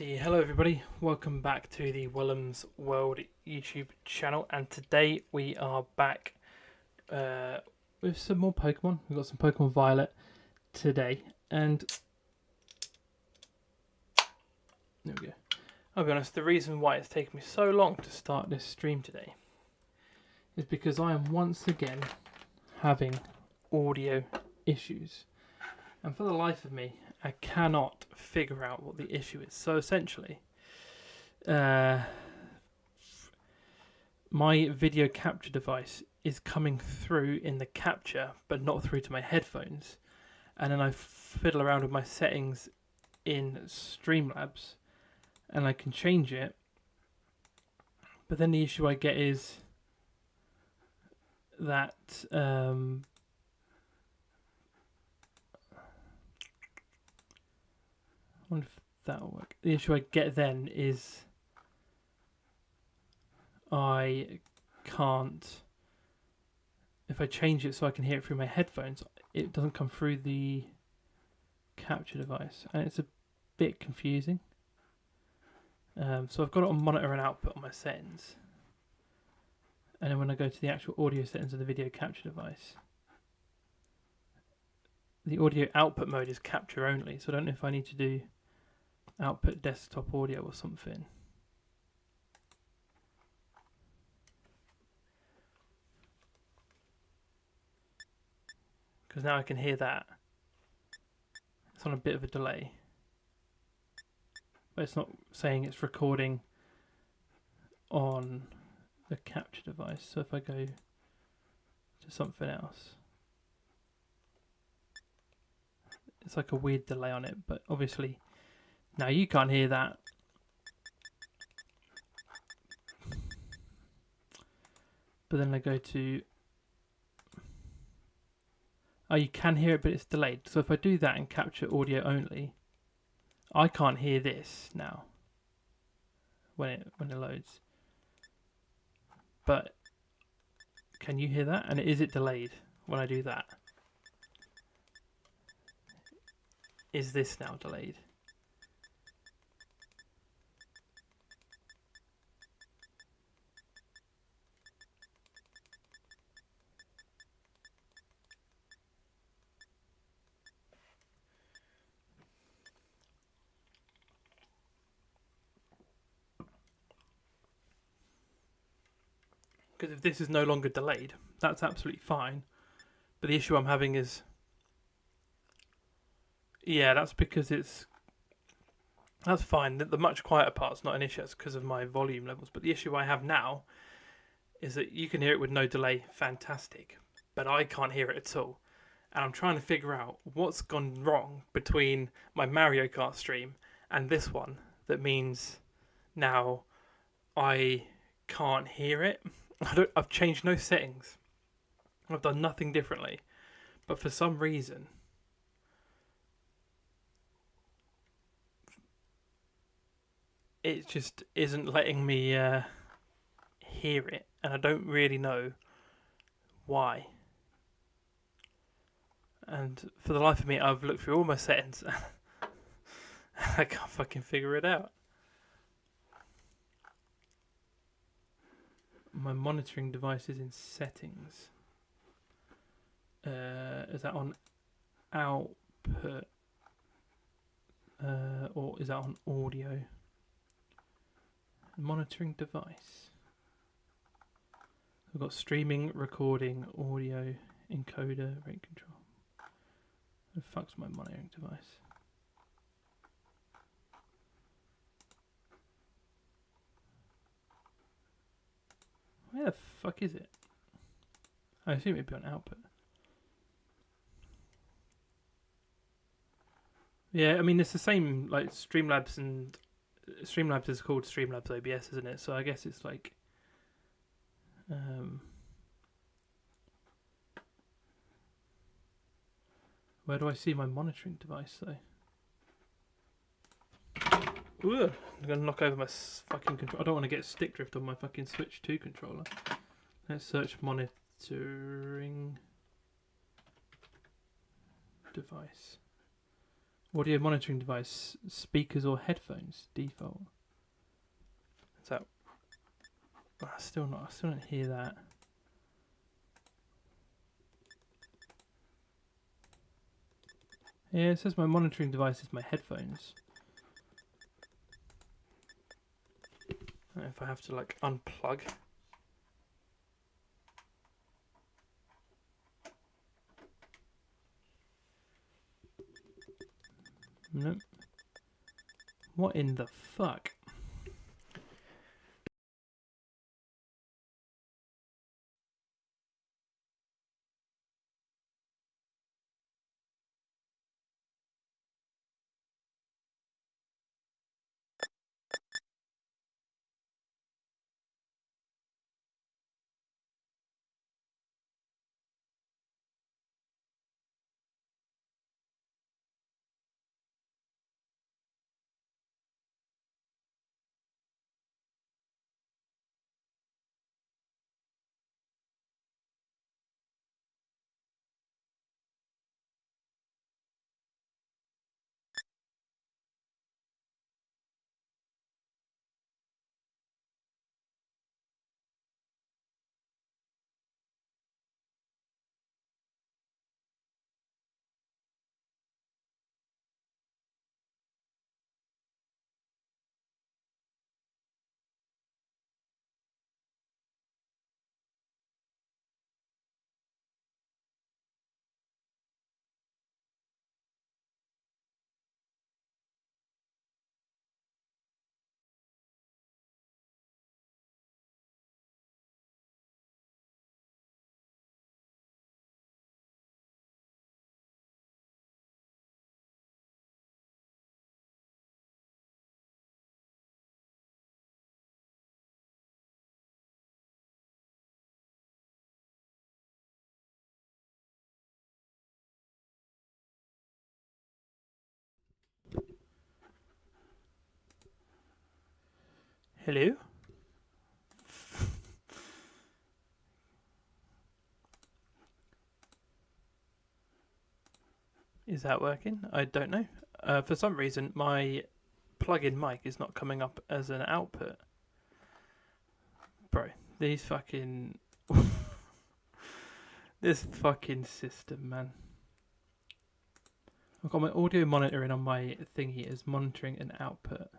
Righty, hello everybody, welcome back to the Willem's World YouTube channel, and today we are back with some more Pokemon. We've got some Pokemon Violet today, and there we go. I'll be honest, the reason why it's taken me so long to start this stream today is because I am once again having audio issues, and for the life of me I cannot figure out what the issue is. So essentially, my video capture device is coming through in the capture, but not through to my headphones. And then I fiddle around with my settings in Streamlabs, and I can change it. But then the issue I get is that I wonder if that'll work. The issue I get then is I can't, if I change it so I can hear it through my headphones, it doesn't come through the capture device, and it's a bit confusing. So I've got it on monitor and output on my settings, and then when I go to the actual audio settings of the video capture device, the audio output mode is capture only, so I don't know if I need to do output desktop audio or something. Because now I can hear that. It's on a bit of a delay, but it's not saying it's recording on the capture device. So if I go to something else, it's like a weird delay on it, but obviously now you can't hear that. But then I go to, oh, you can hear it, but it's delayed. So if I do that and capture audio only, I can't hear this now when it loads. But can you hear that? And is it delayed when I do that? Is this now delayed? Because if this is no longer delayed, that's absolutely fine. But the issue I'm having is, yeah, that's because that's fine. The much quieter part's not an issue. It's because of my volume levels. But the issue I have now is that you can hear it with no delay, fantastic. But I can't hear it at all. And I'm trying to figure out what's gone wrong between my Mario Kart stream and this one that means now I can't hear it. I've changed no settings. I've done nothing differently. But for some reason, it just isn't letting me hear it. And I don't really know why. And for the life of me, I've looked through all my settings. I can't fucking figure it out. My monitoring device is in settings. Is that on output? Or is that on audio? Monitoring device. I've got streaming, recording, audio, encoder, rate control. Who the fuck's my monitoring device? Where the fuck is it? I assume it'd be on output. Yeah, I mean it's the same like Streamlabs, and Streamlabs is called Streamlabs OBS, isn't it? So I guess it's like where do I see my monitoring device though? Ooh, I'm gonna knock over my fucking control. I don't want to get stick drift on my fucking Switch 2 controller. Let's search monitoring device. Audio monitoring device, speakers or headphones, default. Is that... I still don't hear that. Yeah, it says my monitoring device is my headphones. I don't know if I have to like unplug. Nope. What in the fuck? Hello? Is that working? I don't know. For some reason, my plug-in mic is not coming up as an output. Bro, these fucking... this fucking system, man. I've got my audio monitoring on my thingy as monitoring an output.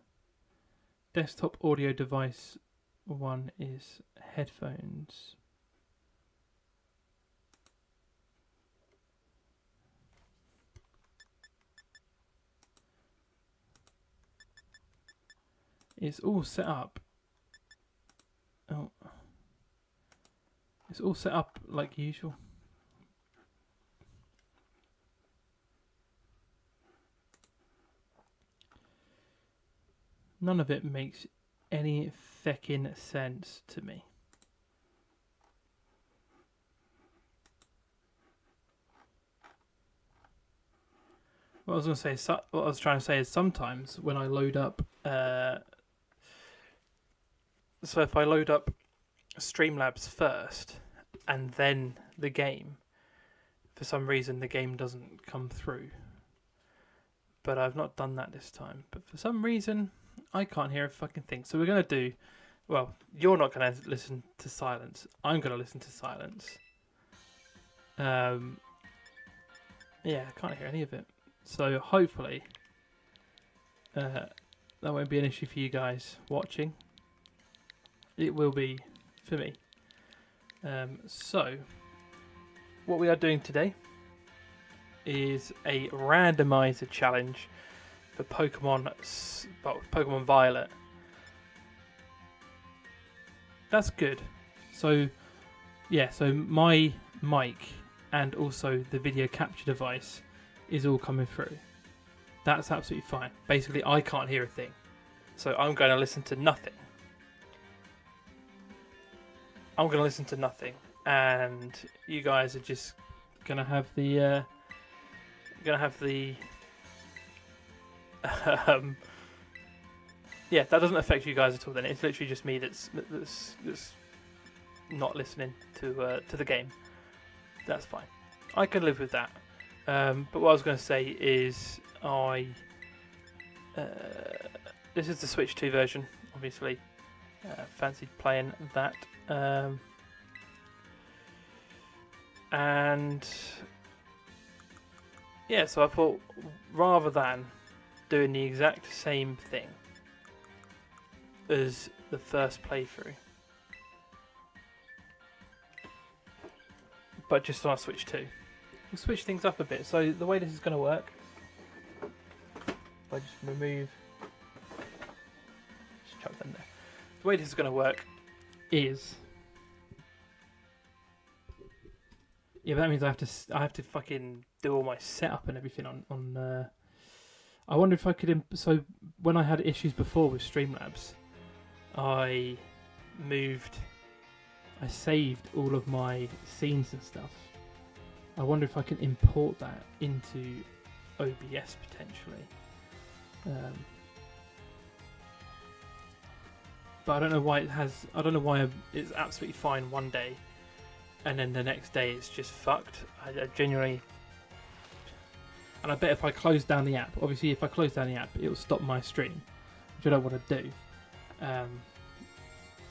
Desktop audio device 1 is headphones. It's all set up. Oh. It's all set up like usual. None of it makes any feckin' sense to me. What I was going to say, what I was trying to say is sometimes when I load up, so if I load up Streamlabs first and then the game, for some reason the game doesn't come through. But I've not done that this time. But for some reason, I can't hear a fucking thing. So we're going to do... Well, you're not going to listen to silence. I'm going to listen to silence. Yeah, I can't hear any of it. So hopefully, that won't be an issue for you guys watching. It will be for me. So, what we are doing today is a randomizer challenge for Pokemon Violet. That's good. So, yeah, so my mic and also the video capture device is all coming through. That's absolutely fine. Basically, I can't hear a thing. So I'm going to listen to nothing. And you guys are just going to have the... yeah, that doesn't affect you guys at all then. It's literally just me that's not listening to the game. That's fine. I can live with that. But what I was going to say is this is the Switch 2 version, obviously. Fancied playing that. And yeah, so I thought rather than doing the exact same thing as the first playthrough, but just on Switch 2, we'll switch things up a bit. So the way this is going to work, if I just remove, just chuck them there. The way this is going to work is, yeah, but that means I have to fucking do all my setup and everything on. I wonder if I could. So when I had issues before with Streamlabs, I saved all of my scenes and stuff. I wonder if I can import that into OBS potentially. But I don't know why it has. I don't know why it's absolutely fine one day, and then the next day it's just fucked. I genuinely. And I bet if I close down the app, obviously if I close down the app, it will stop my stream, which I don't want to do.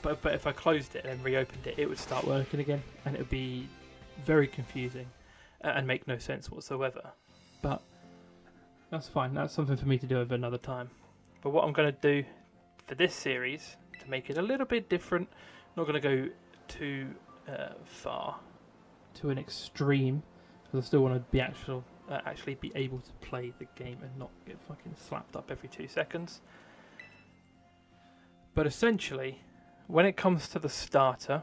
But if I closed it and reopened it, it would start working again, and it would be very confusing and make no sense whatsoever. But that's fine. That's something for me to do over another time. But what I'm going to do for this series, to make it a little bit different, I'm not going to go too far to an extreme, because I still want to be actually be able to play the game and not get fucking slapped up every 2 seconds. But essentially, when it comes to the starter,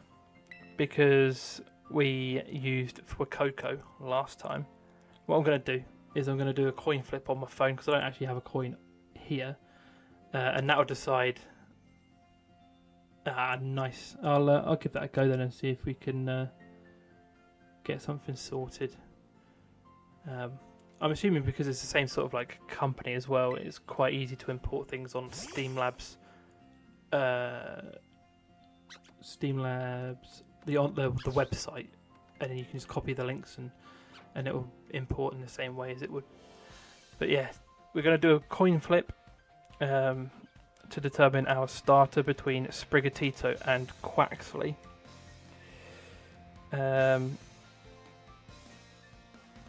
because we used for Coco last time, what I'm going to do is I'm going to do a coin flip on my phone, because I don't actually have a coin here, and that will decide. Nice. I'll give that a go then and see if we can get something sorted. I'm assuming because it's the same sort of like company as well, it's quite easy to import things on Streamlabs, the website, and then you can just copy the links and it will import in the same way as it would. But yeah, we're going to do a coin flip to determine our starter between Sprigatito and Quaxley.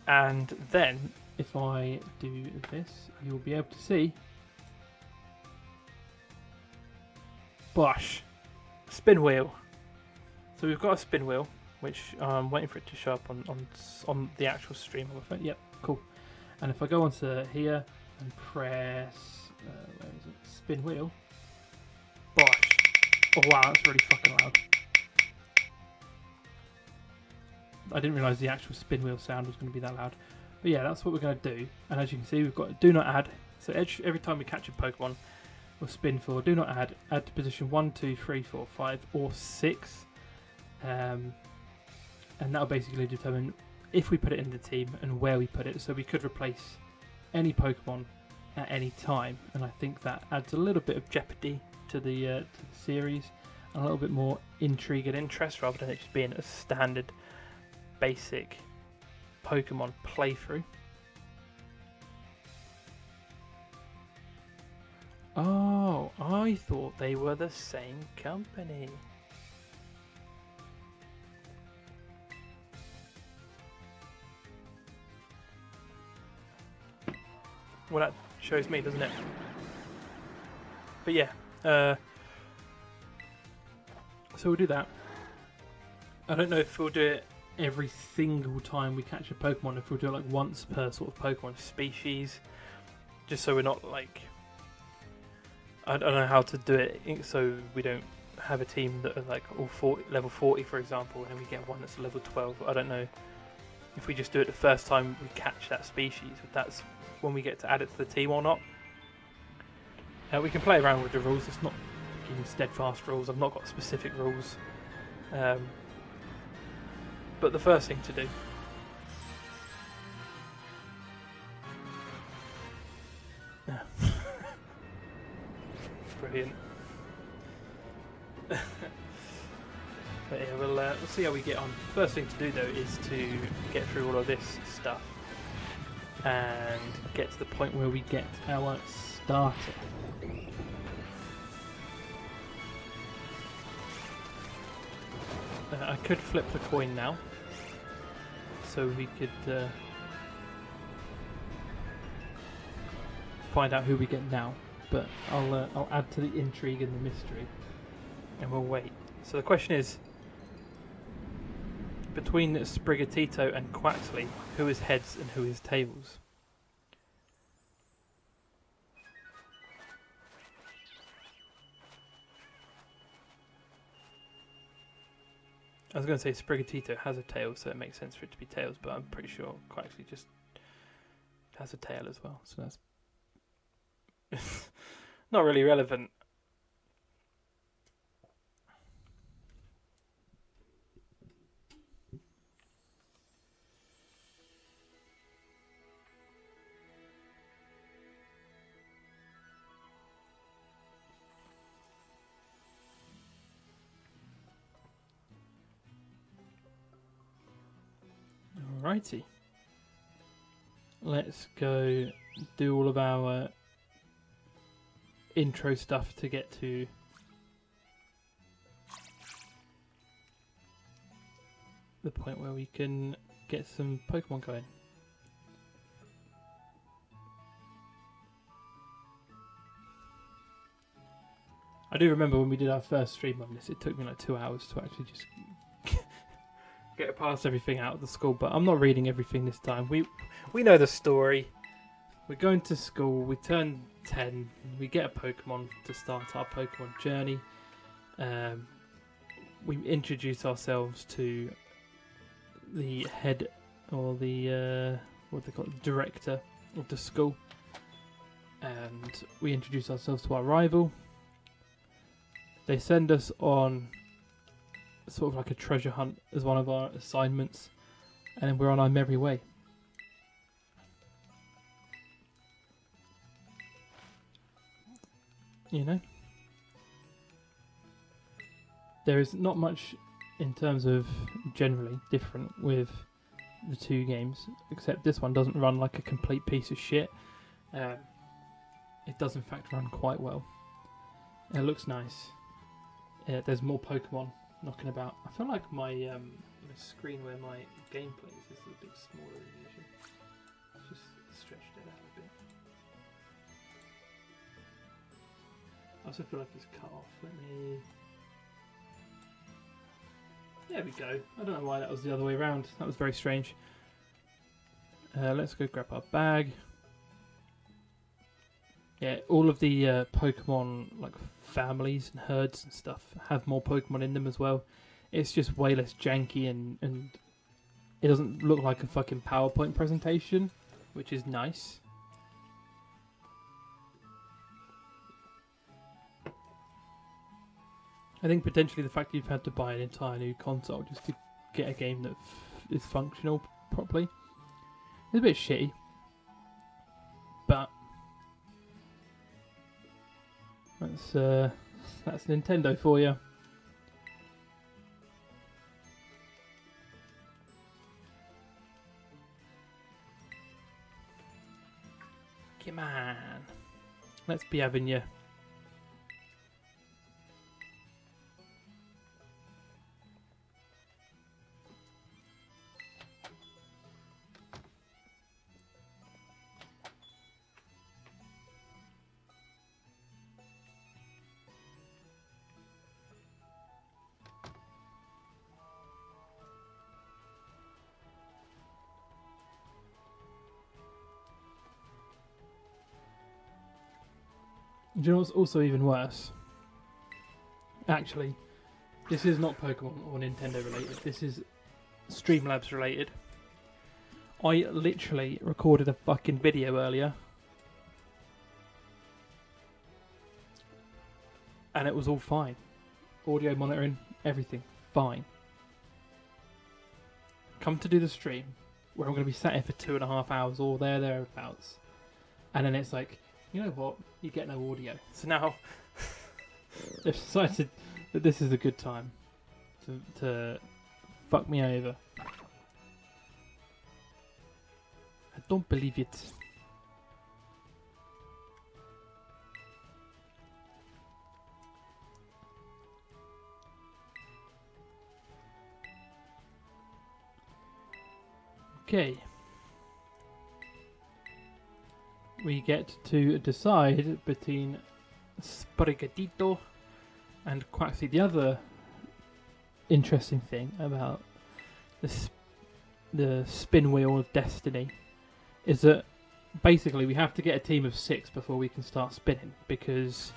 And then, if I do this, you'll be able to see. Bosh! Spin wheel. So we've got a spin wheel, which I'm waiting for it to show up on the actual stream on my phone. Yep, cool. And if I go onto here and press, where is it? Spin wheel. Bosh! Oh wow, that's really fucking loud. I didn't realise the actual spin wheel sound was going to be that loud. But yeah, that's what we're going to do. And as you can see, we've got do not add. So every time we catch a Pokemon, we'll spin for do not add. Add to position 1, 2, 3, 4, 5, or 6. And that'll basically determine if we put it in the team and where we put it. So we could replace any Pokemon at any time. And I think that adds a little bit of jeopardy to the series. And a little bit more intrigue and interest, rather than it just being a standard basic Pokemon playthrough. Oh, I thought they were the same company. Well, that shows me, doesn't it? But yeah, so we'll do that. I don't know if we'll do it every single time we catch a Pokemon, if we'll do it like once per sort of Pokemon species, just so we're not like, I don't know how to do it so we don't have a team that are like all level 40 for example, and then we get one that's level 12. I don't know if we just do it the first time we catch that species, if that's when we get to add it to the team or not. We can play around with the rules. It's not fucking steadfast rules. I've not got specific rules. But the first thing to do brilliant. But yeah, we'll see how we get on. First thing to do though is to get through all of this stuff. and get to the point where we get our starter. I could flip the coin now, so we could find out who we get now. But I'll add to the intrigue and the mystery, and we'll wait. So the question is, between Sprigatito and Quaxley, who is heads and who is tails? I was going to say Sprigatito has a tail, so it makes sense for it to be tails, but I'm pretty sure Quaxley just has a tail as well, so that's not really relevant. Alrighty. Let's go do all of our intro stuff to get to the point where we can get some Pokemon going. I do remember when we did our first stream on this, it took me like 2 hours to actually just get past everything out of the school, but I'm not reading everything this time. We know the story. We're going to school, we turn 10, we get a Pokemon to start our Pokemon journey. We introduce ourselves to the head, or the what they call it, director of the school, and we introduce ourselves to our rival. They send us on sort of like a treasure hunt as one of our assignments, and we're on our merry way. You know, there is not much in terms of generally different with the two games, except this one doesn't run like a complete piece of shit. It does in fact run quite well. It looks nice. There's more Pokemon knocking about. I feel like my screen where my gameplay is just a bit smaller than usual. Just stretched it out a bit. I also feel like it's cut off. Let me... There we go. I don't know why that was the other way around. That was very strange. Let's go grab our bag. Yeah, all of the Pokemon like families and herds and stuff have more Pokemon in them as well. It's just way less janky and it doesn't look like a fucking PowerPoint presentation, which is nice. I think potentially the fact that you've had to buy an entire new console just to get a game that is functional properly is a bit shitty. But that's Nintendo for you. Come on, let's be having you. Do you know what's also even worse? Actually, this is not Pokemon or Nintendo related. This is Streamlabs related. I literally recorded a fucking video earlier, and it was all fine. Audio monitoring, everything, fine. Come to do the stream, where I'm going to be sat here for 2.5 hours, or thereabouts, and then it's like, you know what? You get no audio. So now they've decided that this is a good time to fuck me over. I don't believe it. Okay. We get to decide between Sprigatito and Quaxley. The other interesting thing about the spin wheel of destiny is that basically we have to get a team of 6 before we can start spinning, because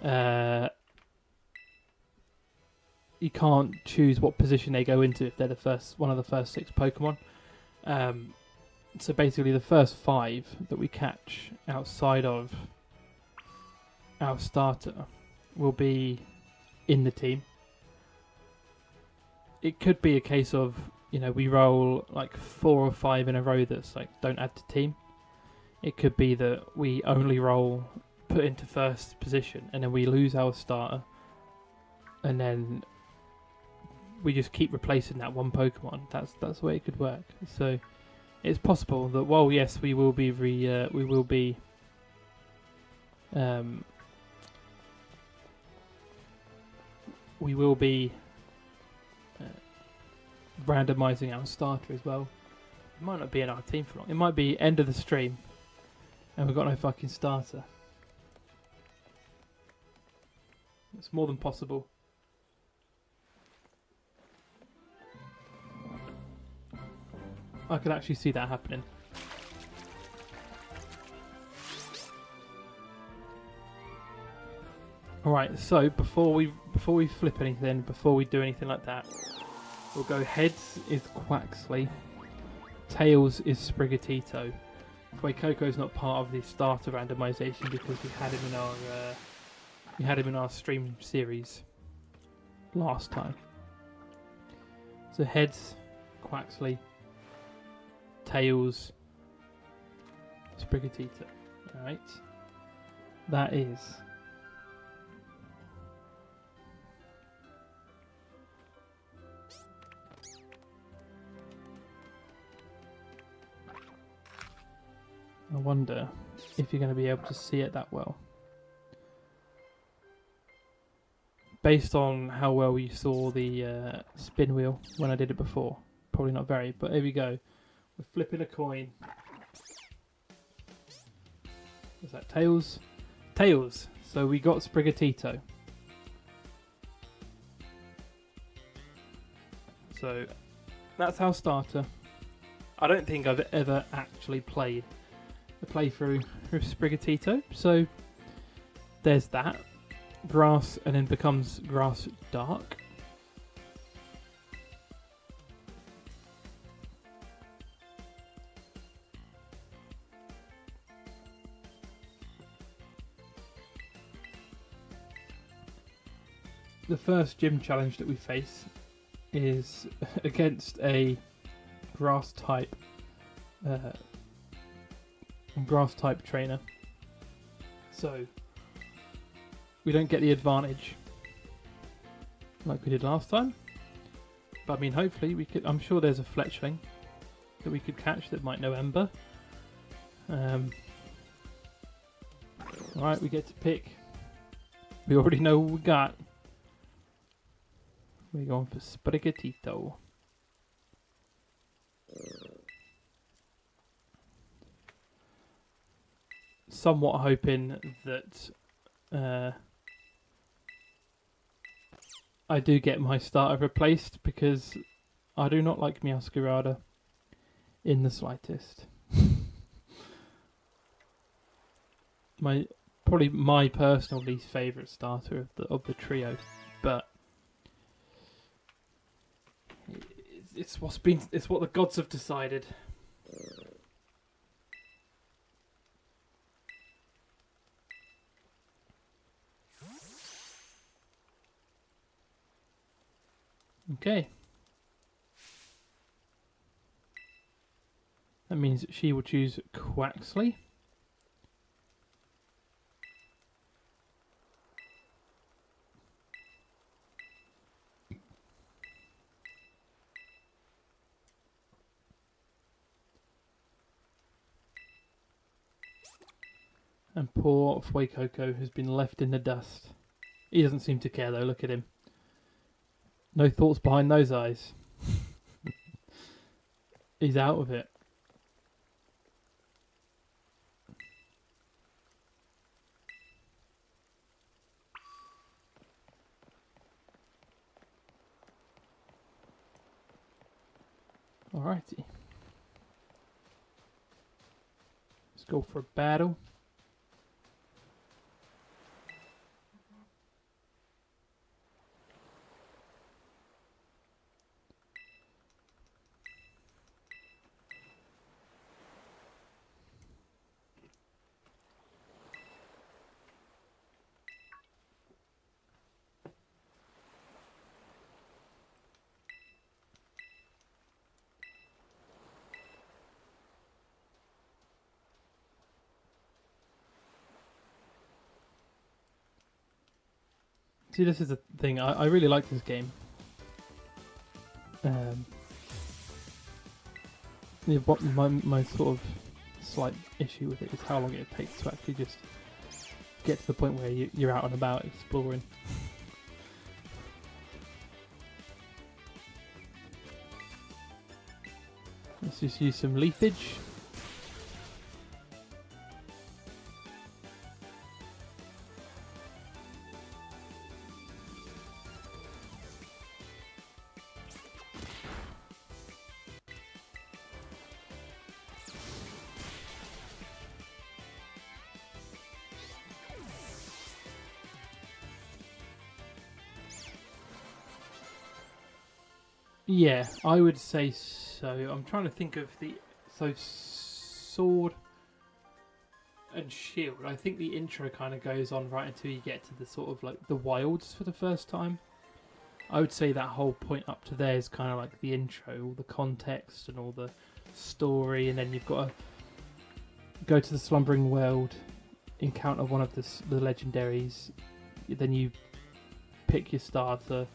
you can't choose what position they go into if they're one of the first 6 Pokemon. So basically the first 5 that we catch outside of our starter will be in the team. It could be a case of, we roll like 4 or 5 in a row that's like don't add to team. It could be that we only roll put into first position and then we lose our starter, and then we just keep replacing that one Pokemon. That's the way it could work. So it's possible that while yes we will be randomising our starter as well. It might not be in our team for long. It might be end of the stream and we've got no fucking starter. It's more than possible. I could actually see that happening. Alright, so before we flip anything, before we do anything like that, we'll go heads is Quaxley, tails is Sprigatito. Coco's not part of the starter randomization because we had him in our stream series last time. So heads, Quaxley, tails, Sprigatito. Alright. That is I wonder if you're going to be able to see it that well. Based on how well you saw the spin wheel when I did it before. Probably not very, but here we go. We're flipping a coin. Is that tails? Tails! So we got Sprigatito. So that's our starter. I don't think I've ever actually played a playthrough with Sprigatito, so there's that. Grass and then becomes grass dark. The first gym challenge that we face is against a grass type trainer, so we don't get the advantage like we did last time, but I mean hopefully we could. I'm sure there's a fletchling that we could catch that might know Ember. Alright, we get to pick. We already know what we got. We're going for Sprigatito. Somewhat hoping that I do get my starter replaced, because I do not like Meowscarada in the slightest. Probably my personal least favourite starter of the trio, but it's what the gods have decided. Okay. That means that she will choose Quaxley. And poor Fuecoco has been left in the dust. He doesn't seem to care though, look at him. No thoughts behind those eyes. He's out of it. Alrighty. Let's go for a battle. See, this is the thing. I really like this game. Yeah, but my sort of slight issue with it is how long it takes to actually just get to the point where you're out and about exploring. Let's just use some leafage. Yeah, I would say so. I'm trying to think of sword and shield. I think the intro kind of goes on right until you get to the sort of like the wilds for the first time. I would say that whole point up to there is kind of like the intro, all the context and all the story, and then you've got to go to the slumbering world, encounter one of the legendaries, then you pick your starter.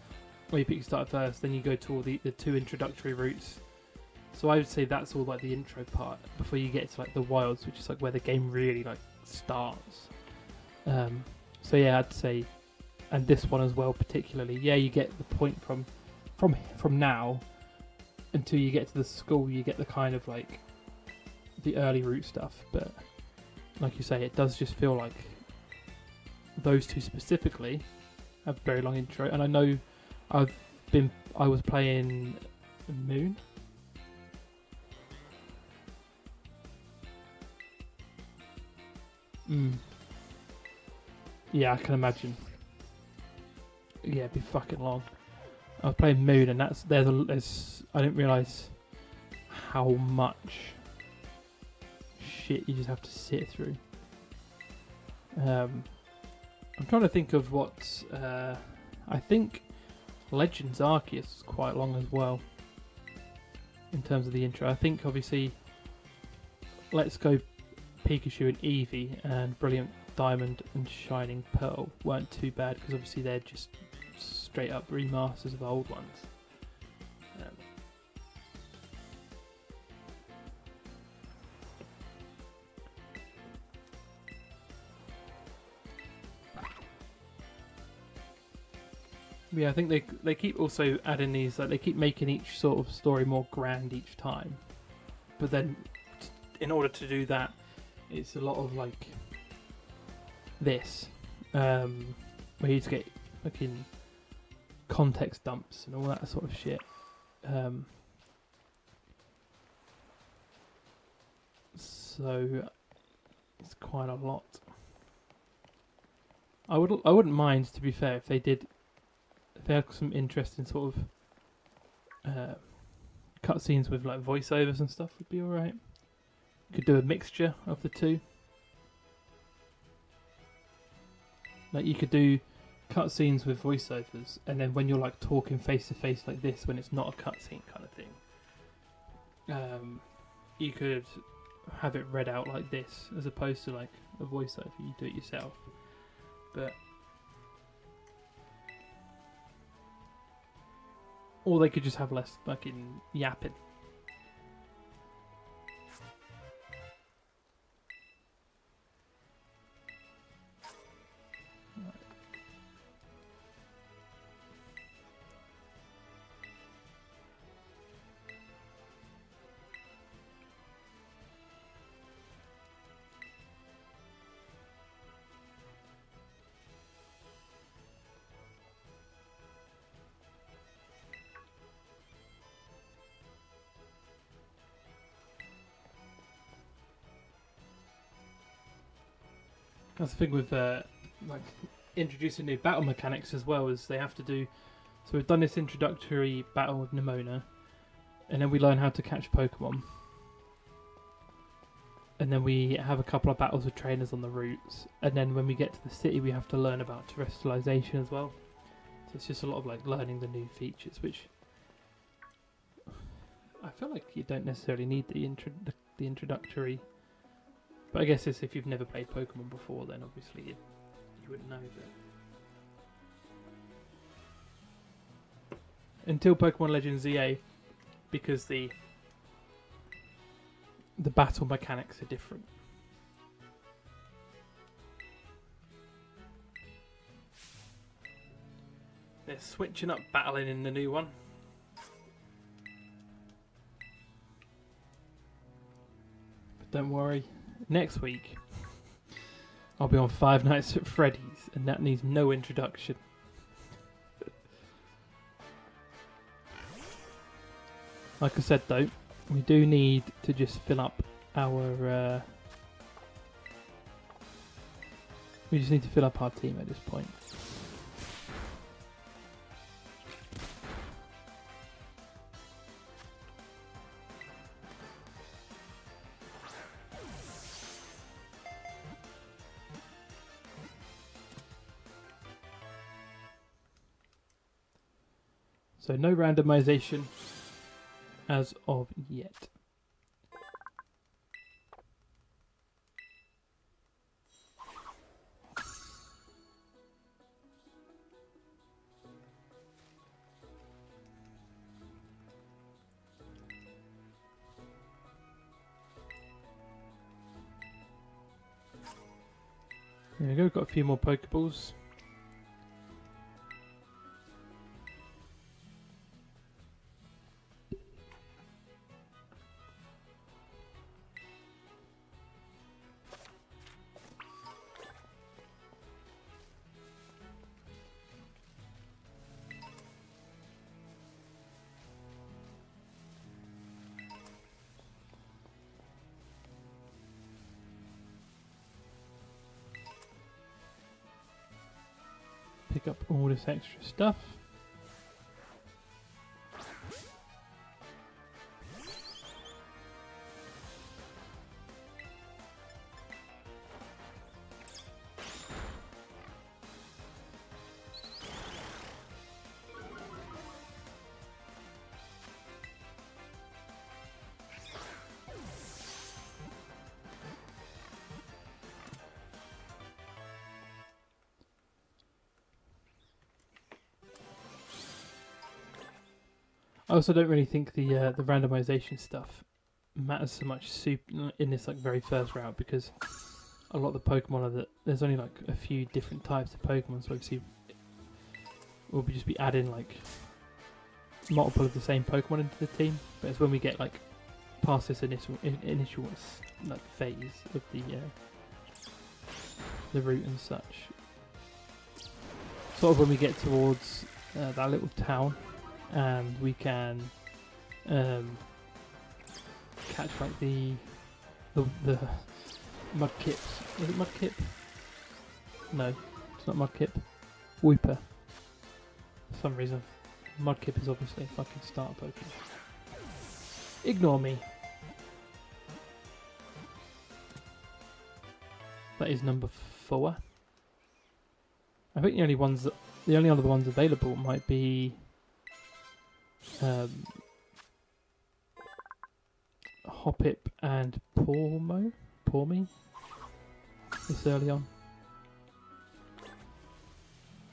Well, you pick your starter first, then you go to all the two introductory routes. So I would say that's all like the intro part before you get to like the wilds, which is like where the game really like starts. So yeah, I'd say, and this one as well particularly. Yeah, you get the point from now until you get to the school. You get the kind of like the early route stuff, but like you say, it does just feel like those two specifically have a very long intro. And I know I was playing Moon. Yeah, I can imagine. Yeah, it'd be fucking long. I was playing Moon, and there's I didn't realise how much shit you just have to sit through. I'm trying to think of what I think Legends Arceus is quite long as well in terms of the intro. I think obviously Let's Go Pikachu and Eevee and Brilliant Diamond and Shining Pearl weren't too bad because obviously they're just straight up remasters of old ones. Yeah, I think they keep also adding these, like they keep making each sort of story more grand each time. But then, in order to do that, it's a lot of like this, where you just get fucking context dumps and all that sort of shit. So it's quite a lot. I wouldn't mind, to be fair, if they had some interesting sort of cutscenes with like voiceovers and stuff would be alright. Could do a mixture of the two. Like you could do cutscenes with voiceovers, and then when you're like talking face to face like this, when it's not a cutscene kind of thing, you could have it read out like this, as opposed to like a voiceover. You do it yourself, but. Or they could just have less fucking yapping. That's the thing with like introducing new battle mechanics as well, as they have to do. So we've done this introductory battle with Nimona, and then we learn how to catch Pokemon. And then we have a couple of battles with trainers on the routes. And then when we get to the city, we have to learn about terrestrialization as well. So it's just a lot of like learning the new features, which I feel like you don't necessarily need the introductory. But I guess it's if you've never played Pokemon before, then obviously you wouldn't know. But until Pokemon Legends EA, because the battle mechanics are different. They're switching up battling in the new one. But don't worry, next week I'll be on Five Nights at Freddy's, and that needs no introduction. Like I said though, we do need to just fill up our... we just need to fill up our team at this point. So no randomization as of yet. There we go, got a few more Pokeballs. Pick up all this extra stuff. I also don't really think the randomization stuff matters so much in this like very first route, because a lot of the Pokemon are that there's only like a few different types of Pokemon, so obviously we'll just be adding like multiple of the same Pokemon into the team. But it's when we get like past this initial like phase of the route and such, sort of when we get towards that little town. And we can catch like the Mudkips. Is it Mudkip? No, it's not Mudkip. Wooper. For some reason, Mudkip is obviously a fucking starter Pokemon. Ignore me. That is number 4. I think the only other ones available might be Hoppip and Pawmi this early on.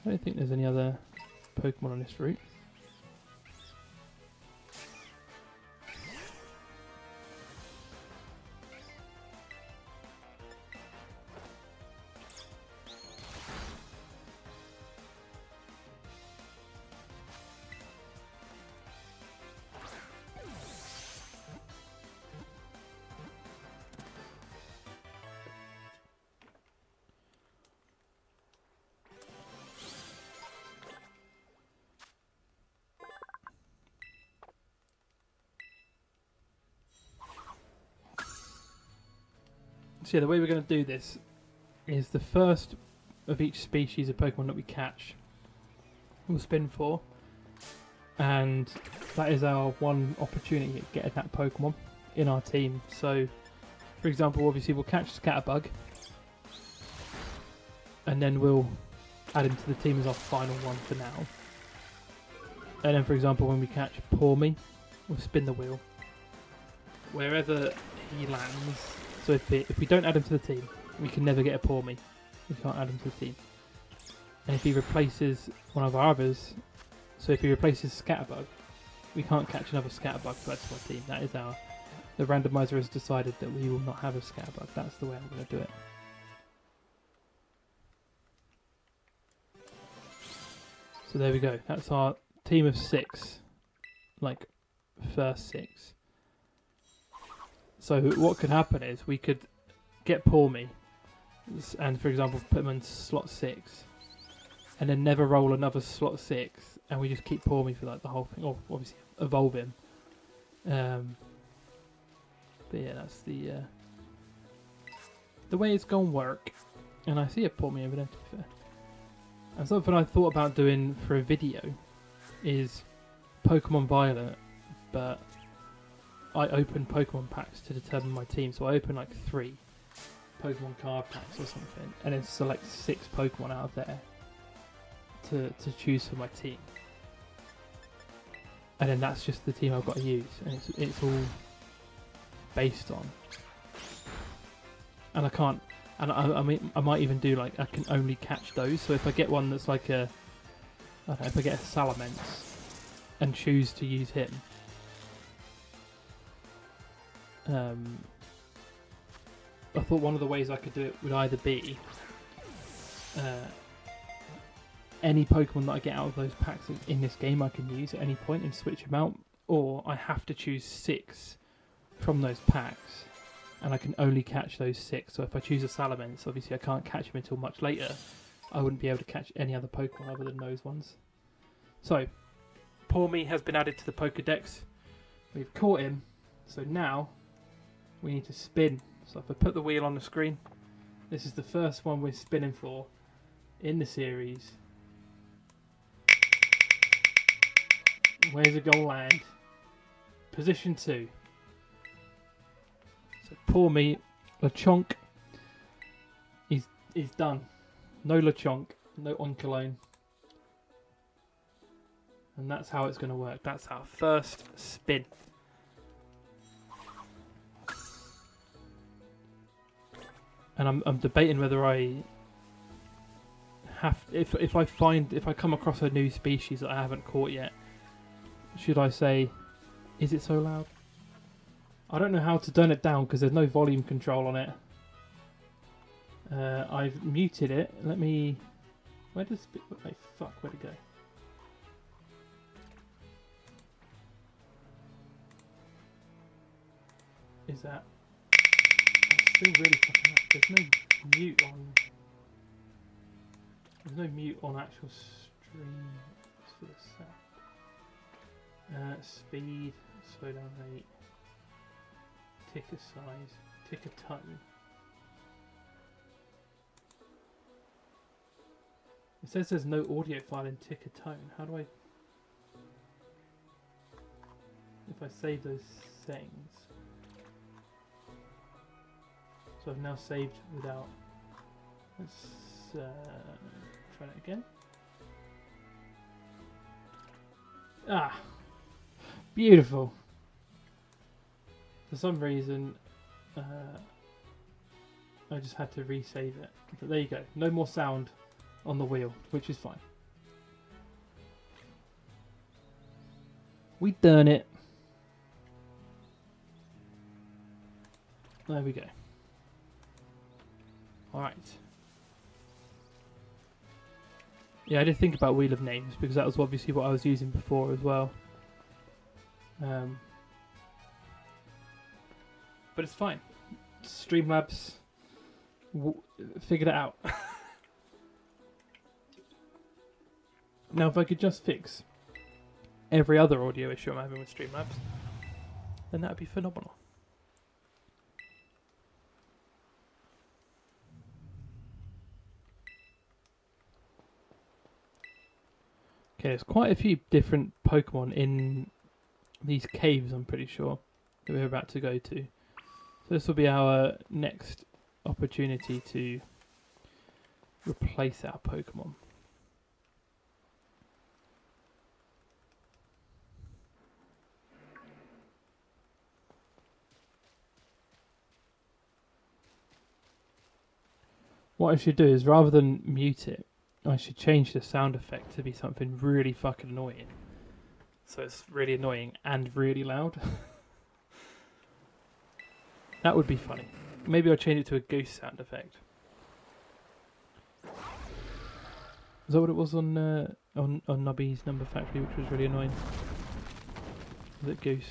I don't think there's any other Pokemon on this route. So yeah, the way we're going to do this is the first of each species of Pokemon that we catch we'll spin for, and that is our one opportunity at getting that Pokemon in our team. So, for example, obviously we'll catch Scatterbug, and then we'll add him to the team as our final one for now. And then, for example, when we catch Pawmi, we'll spin the wheel. Wherever he lands, so if we don't add him to the team, we can never get a Pawmi. We can't add him to the team. And if he replaces one of our others, so if he replaces Scatterbug, we can't catch another Scatterbug to add to our team. That is the randomiser has decided that we will not have a Scatterbug. That's the way I'm going to do it. So there we go. That's our team of 6, like first 6. So what could happen is we could get Pawmi, and for example put him in slot 6, and then never roll another slot 6, and we just keep Pawmi for like the whole thing, or obviously evolve him. But yeah, that's the way it's gonna work. And I see a Pawmi over there, to be fair. And something I thought about doing for a video is Pokemon Violet, but I open Pokemon packs to determine my team. So I open like 3 Pokemon card packs or something, and then select 6 Pokemon out of there to choose for my team. And then that's just the team I've got to use, and it's all based on. And I can't. And I mean, I might even do like I can only catch those. So if I get one that's like I don't know, if I get a Salamence and choose to use him, I thought one of the ways I could do it would either be any Pokemon that I get out of those packs in this game I can use at any point and switch them out, or I have to choose 6 from those packs. And I can only catch those 6. So if I choose a Salamence, obviously I can't catch him until much later. I wouldn't be able to catch any other Pokemon other than those ones. So, Pawmi has been added to the Pokedex. We've caught him. So now, we need to spin. So if I put the wheel on the screen, this is the first one we're spinning for in the series. Where's it gonna land? Position 2. So Pawmi, Lechonk, he's done. No Lechonk, no Oncologne. And that's how it's going to work. That's our first spin. And I'm debating whether I have, if I come across a new species that I haven't caught yet, should I say, is it so loud? I don't know how to turn it down because there's no volume control on it. I've muted it. Let me... Where does... Wait, fuck, where'd it go? Is that... That's still really fucking up. There's no mute on... There's no mute on actual stream. For the sound. Speed, slow down rate. Ticker size, ticker tone. It says there's no audio file in ticker tone. How do I... If I save those settings... So I've now saved without... Let's try that again. Ah! Beautiful! For some reason, I just had to resave it. But there you go. No more sound on the wheel, which is fine. We done it. There we go. Alright. Yeah, I did think about Wheel of Names because that was obviously what I was using before as well. But it's fine. Streamlabs figured it out. Now, if I could just fix every other audio issue I'm having with Streamlabs, then that would be phenomenal. Okay, there's quite a few different Pokemon in these caves, I'm pretty sure, that we're about to go to. So this will be our next opportunity to replace our Pokemon. What I should do is, rather than mute it, I should change the sound effect to be something really fucking annoying. So it's really annoying and really loud. That would be funny. Maybe I'll change it to a goose sound effect. Is that what it was on Nubby's Number Factory, which was really annoying? Was it goose?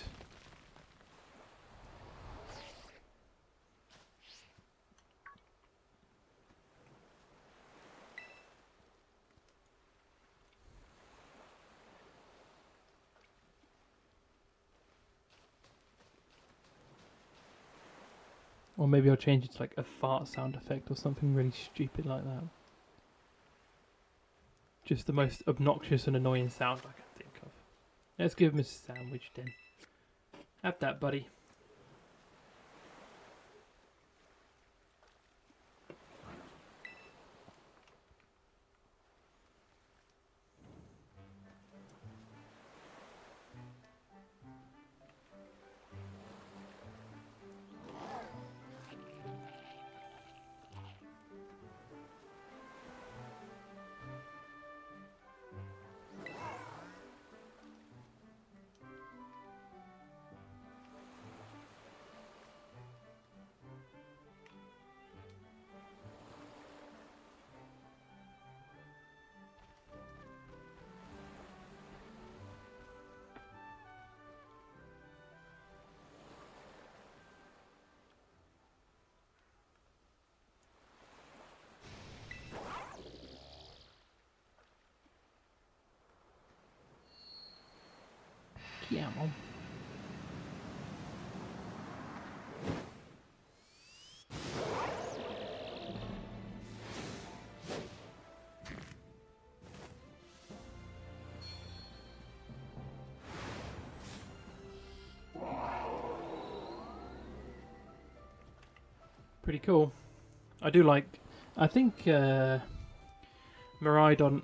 Or maybe I'll change it to like a fart sound effect or something really stupid like that. Just the most obnoxious and annoying sound I can think of. Let's give him a sandwich then. Have that, buddy. Yeah, Mom. Pretty cool. I do like... I think Miraidon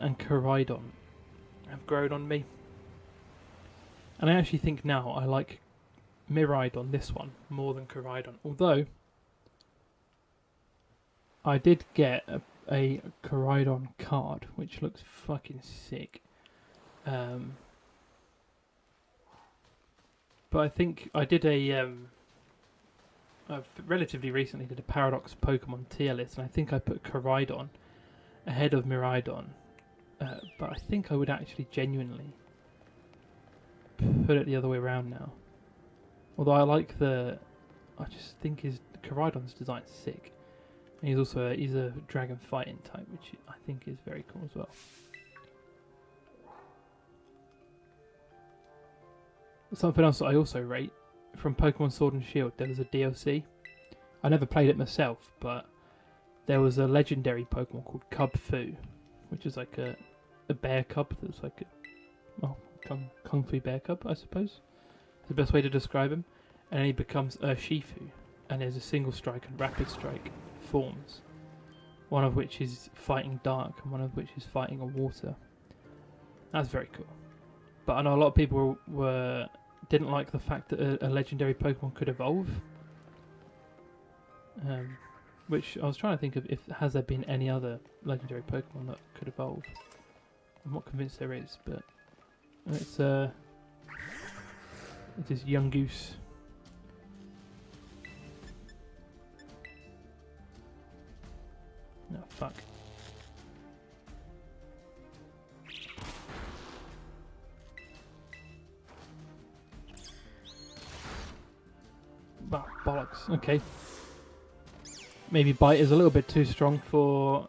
and Koraidon have grown on me. And I actually think now I like Miraidon, this one, more than Koraidon. Although, I did get a Koraidon card, which looks fucking sick. But I think I did relatively recently did a Paradox Pokemon tier list, and I think I put Koraidon ahead of Miraidon. But I think I would actually genuinely put it the other way around now. Although I like I just think his Koraidon's design's sick. And he's also he's a dragon fighting type, which I think is very cool as well. Something else that I also rate from Pokemon Sword and Shield, there was a DLC. I never played it myself, but there was a legendary Pokemon called Cub Fu, which is like a bear cub that's like Kung Fu bear cub, I suppose. It's the best way to describe him. And then he becomes Urshifu, and there's a single strike and rapid strike forms. One of which is fighting dark, and one of which is fighting on water. That's very cool. But I know a lot of people didn't like the fact that a legendary Pokemon could evolve. Which I was trying to think of, has there been any other legendary Pokemon that could evolve? I'm not convinced there is, but it is Young Goose. No, fuck. Bah, bollocks. Okay. Maybe Bite is a little bit too strong for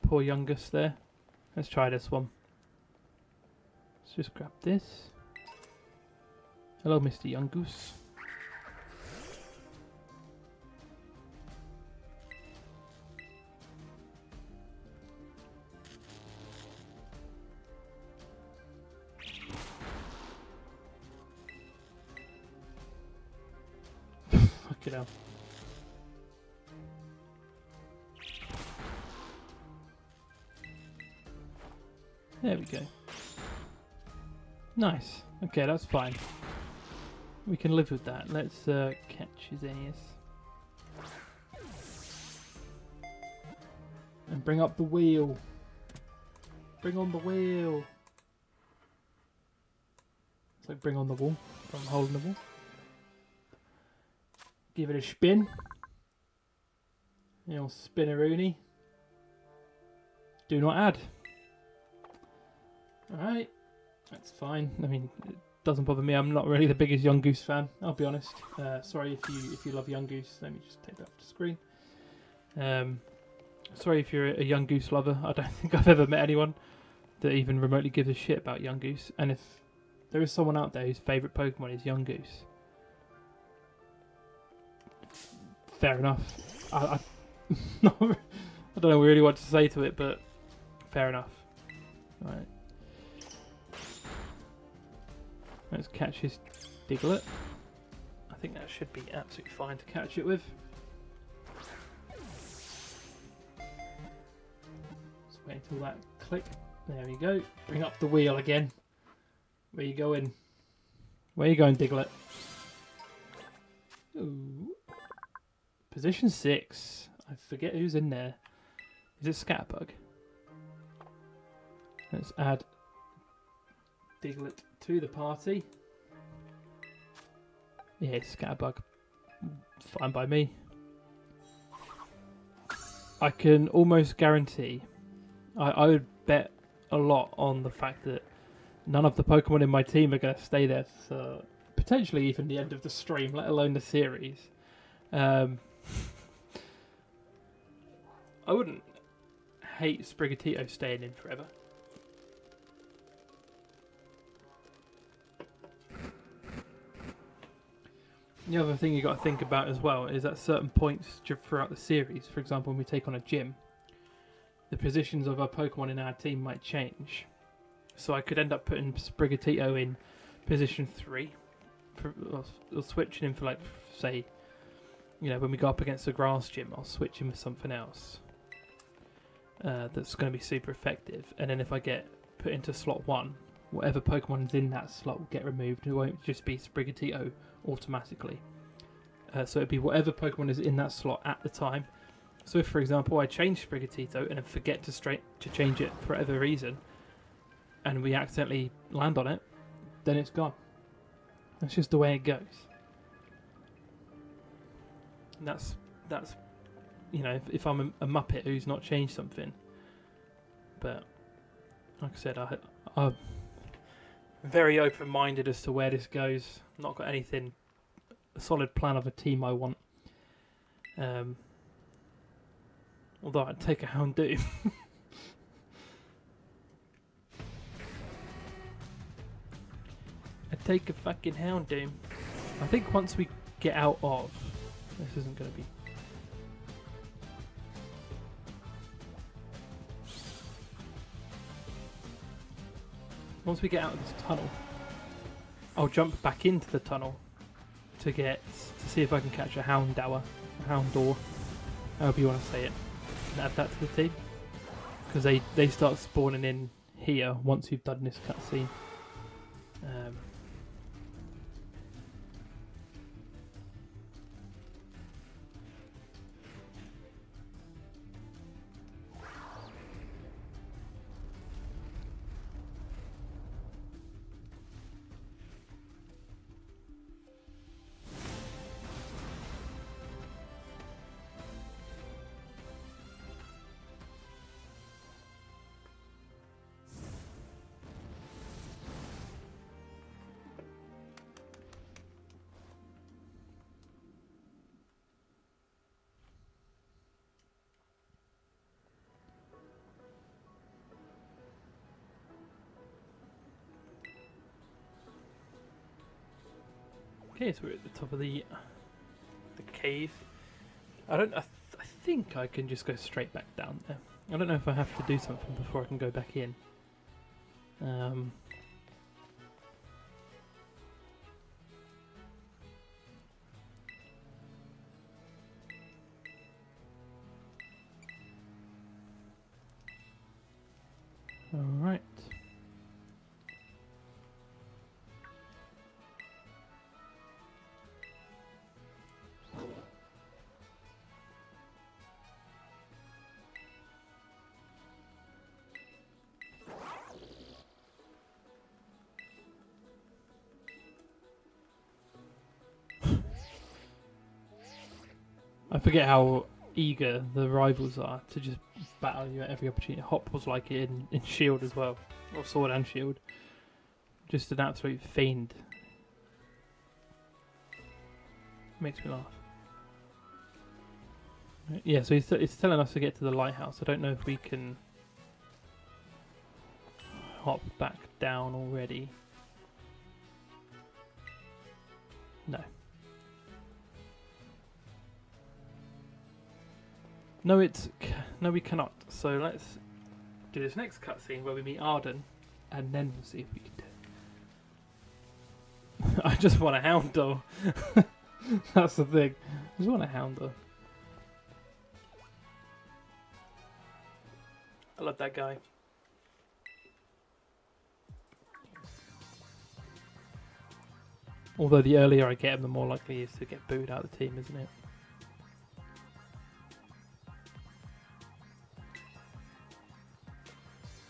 poor Youngus there. Let's try this one. Let's just grab this. Hello, Mr. Young Goose. Get out. There we go. Nice. Okay, that's fine. We can live with that. Let's catch his Aeneas. And bring up the wheel. Bring on the wheel. It's like bring on the wall from holding the wall. Give it a spin. You know, spin-a-rooney. Do not add. Alright. That's fine. I mean, it doesn't bother me. I'm not really the biggest Young Goose fan, I'll be honest. Sorry if you love Young Goose. Let me just take that off the screen. Sorry if you're a Young Goose lover. I don't think I've ever met anyone that even remotely gives a shit about Young Goose. And if there is someone out there whose favourite Pokemon is Young Goose, fair enough. I don't know really what to say to it, but fair enough. Right. Let's catch his Diglett. I think that should be absolutely fine to catch it with. Just wait until that click. There we go. Bring up the wheel again. Where you going? Where you going, Diglett? Ooh. Position 6. I forget who's in there. Is it Scatterbug? Let's add Diglett to the party. Yeah, it's Scatterbug. Fine by me. I can almost guarantee, I would bet a lot on the fact that none of the Pokemon in my team are going to stay there for potentially even the end of the stream, let alone the series. I wouldn't hate Sprigatito staying in forever. The other thing you got to think about as well is at certain points throughout the series, for example, when we take on a gym, the positions of our Pokemon in our team might change. So I could end up putting Sprigatito in position 3, or switching him for, like, say, you know, when we go up against a grass gym, I'll switch him with something else that's going to be super effective. And then if I get put into slot 1, whatever Pokemon is in that slot will get removed. It won't just be Sprigatito automatically. So it'd be whatever Pokemon is in that slot at the time. So if, for example, I change Sprigatito and then forget to change it for whatever reason, and we accidentally land on it, then it's gone. That's just the way it goes. And that's you know, if I'm a Muppet who's not changed something. But like I said, I'm very open-minded as to where this goes. Not got anything, a solid plan of a team I want. Although I'd take a Houndoom. I'd take a fucking Houndoom. I think once we get out of... This isn't going to be... Once we get out of this tunnel, I'll jump back into the tunnel to see if I can catch a Houndour, a Houndour, however you want to say it, and add that to the team. Because they start spawning in here once you've done this cutscene. Okay, so we're at the top of the cave. I think I can just go straight back down there. I don't know if I have to do something before I can go back in. I forget how eager the rivals are to just battle you at every opportunity. Hop was like it in Shield as well, or Sword and Shield. Just an absolute fiend. Makes me laugh. Yeah, so it's telling us to get to the lighthouse. I don't know if we can hop back down already. No. No, we cannot. So let's do this next cutscene where we meet Arden, and then we'll see if we can do it. I just want a Houndour. That's the thing. I just want a Houndour. I love that guy. Although the earlier I get him, the more likely he is to get booed out of the team, isn't it?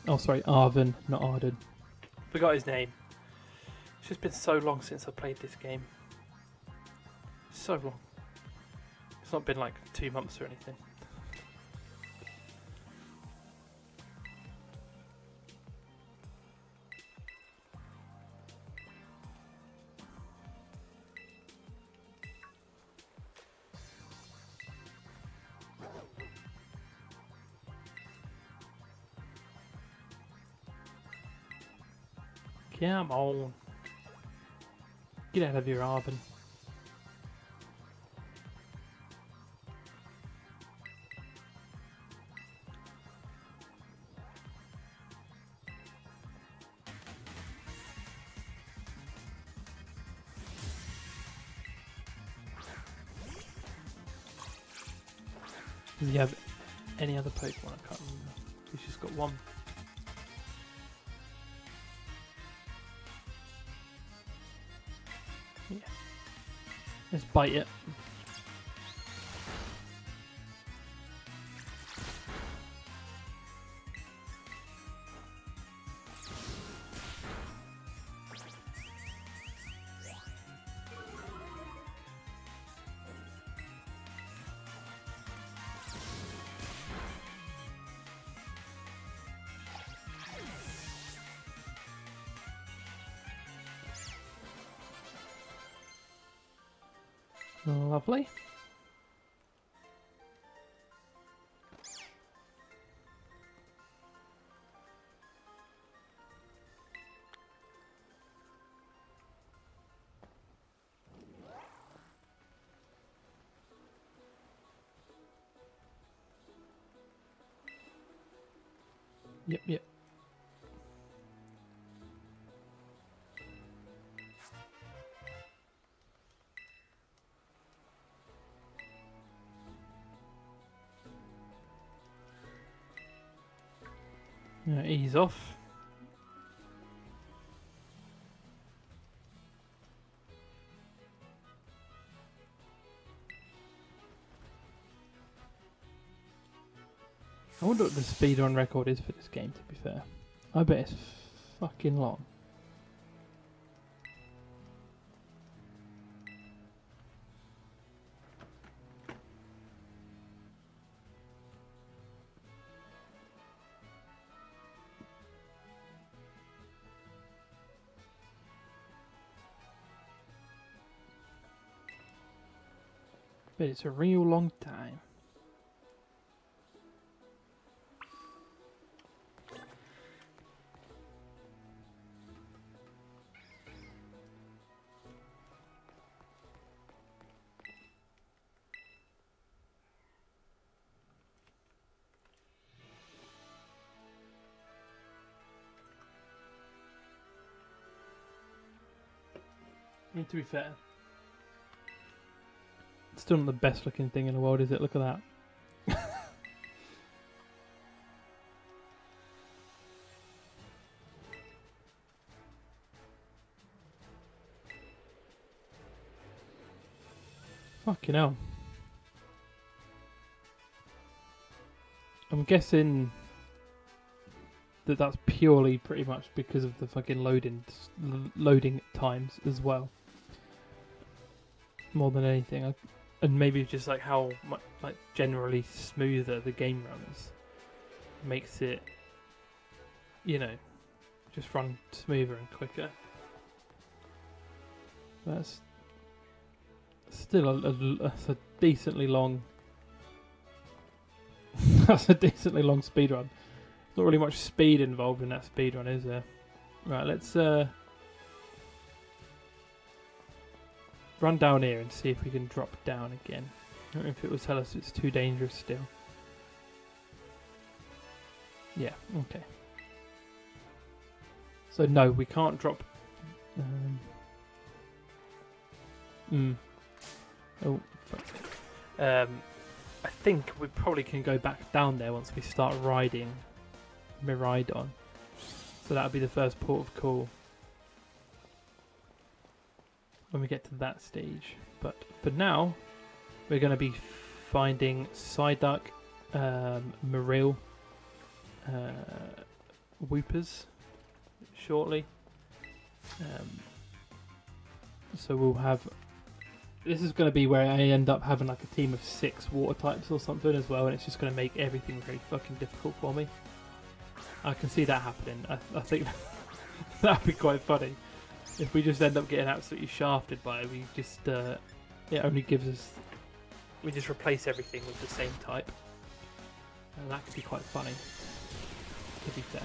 Oh, sorry, Arven, not Arden. Forgot his name. It's just been so long since I played this game. So long. It's not been like 2 months or anything. Come on. Get out of your oven. Does he have any other Pokemon? I can't remember. He's just got one. Yeah. Let's bite it. Lovely. Yep. Ease off. I wonder what the speedrun record is for this game, to be fair. I bet it's fucking long. But it's a real long time. I mean, to be fair, it's still not the best looking thing in the world, is it? Look at that. Fucking hell. I'm guessing that that's purely pretty much because of the fucking loading times as well. More than anything. and maybe just like how like generally smoother the game runs makes it, you know, just run smoother and quicker. That's still that's a decently long. That's a decently long speed run. There's not really much speed involved in that speed run, is there? Right, let's run down here and see if we can drop down again. I don't know if it will tell us it's too dangerous still. Yeah, okay. So no, we can't drop. Oh, fuck. I think we probably can go back down there once we start riding Miraidon. So that'll be the first port of call when we get to that stage. But for now, we're going to be finding Psyduck, Maril, Whoopers shortly. So we'll have... This is going to be where I end up having like a team of 6 water types or something as well, and it's just going to make everything very fucking difficult for me. I can see that happening. I think that'd be quite funny. If we just end up getting absolutely shafted by it, we just... it only gives us... We just replace everything with the same type. And that could be quite funny, to be fair.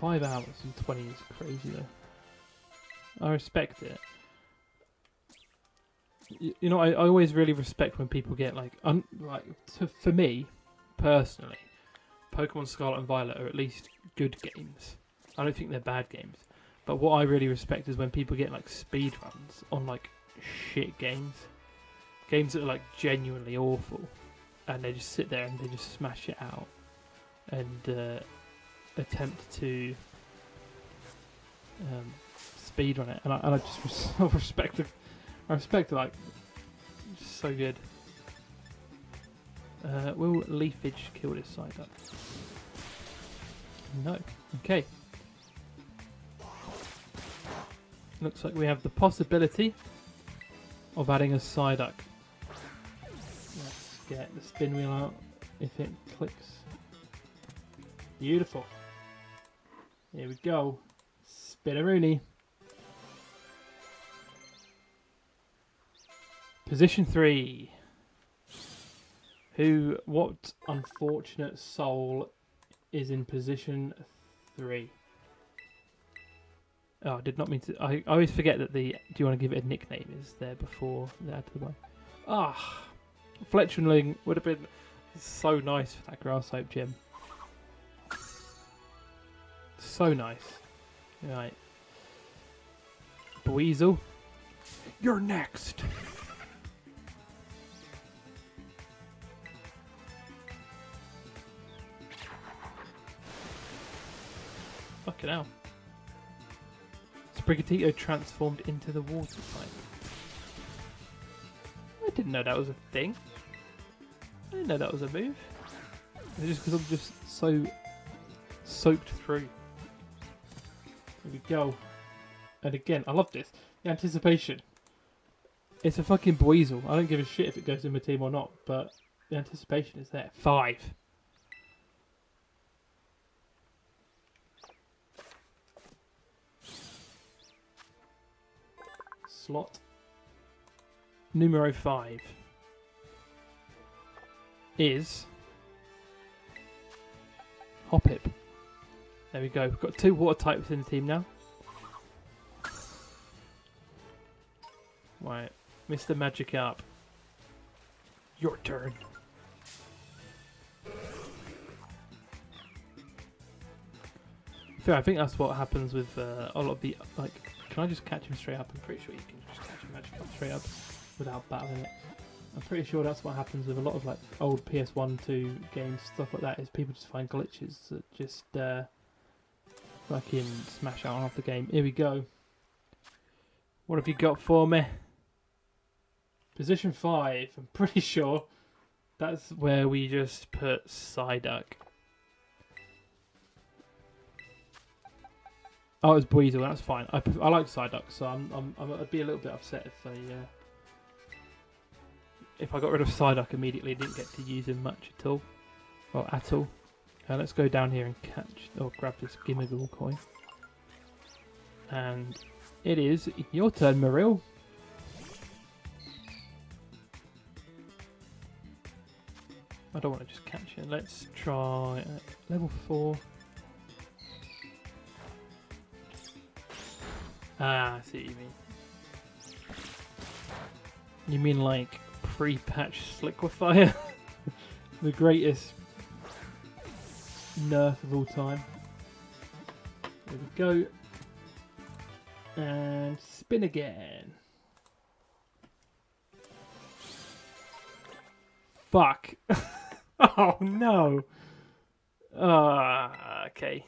$5 and 20 is crazy though. I respect it. You know, I always really respect when people get like, for me, personally, Pokemon Scarlet and Violet are at least good games. I don't think they're bad games. But what I really respect is when people get like speed runs on like shit games. Games that are like genuinely awful. And they just sit there and they just smash it out. And attempt to speed run it. And I just respect it. I respect it, like, it's so good. Will Leafage kill this side up? No. Okay. Looks like we have the possibility of adding a Psyduck. Let's get the spin wheel out if it clicks. Beautiful. Here we go. Spinaroonie. Position 3. What unfortunate soul is in position 3? Oh, I did not mean to. I always forget that the do you want to give it a nickname is there before they add to the one. Ah, Fletchling would have been so nice for that grass type gym. So nice. Right. Buizel, you're next. Fucking hell. Sprigatito transformed into the water type. I didn't know that was a thing. I didn't know that was a move. It's just because I'm just so soaked through. There we go. And again, I love this. The anticipation. It's a fucking Buizel. I don't give a shit if it goes in my team or not, but the anticipation is there. 5. Slot numero 5 is Hoppip. There we go. We've got 2 water types in the team now. Right, Mr. Magikarp, your turn. I think that's what happens with a lot of the like. Can I just catch him straight up? I'm pretty sure you can just catch a Magikarp straight up without battling it. I'm pretty sure that's what happens with a lot of like old PS1, 2 games, stuff like that. Is people just find glitches that just fucking smash out half the game. Here we go. What have you got for me? Position 5. I'm pretty sure That's where we just put Psyduck. Oh, it was Buizel. That's fine. I like Psyduck, so I'd be a little bit upset if I got rid of Psyduck immediately. Didn't get to use him much at all, or at all. Let's go down here and catch or grab this Gimmighoul coin. And it is your turn, Marill. I don't want to just catch it. Let's try level 4. Ah, I see what you mean. You mean like pre-patch Sliquifier? The greatest nerf of all time. There we go. And spin again. Fuck. Oh no. Okay.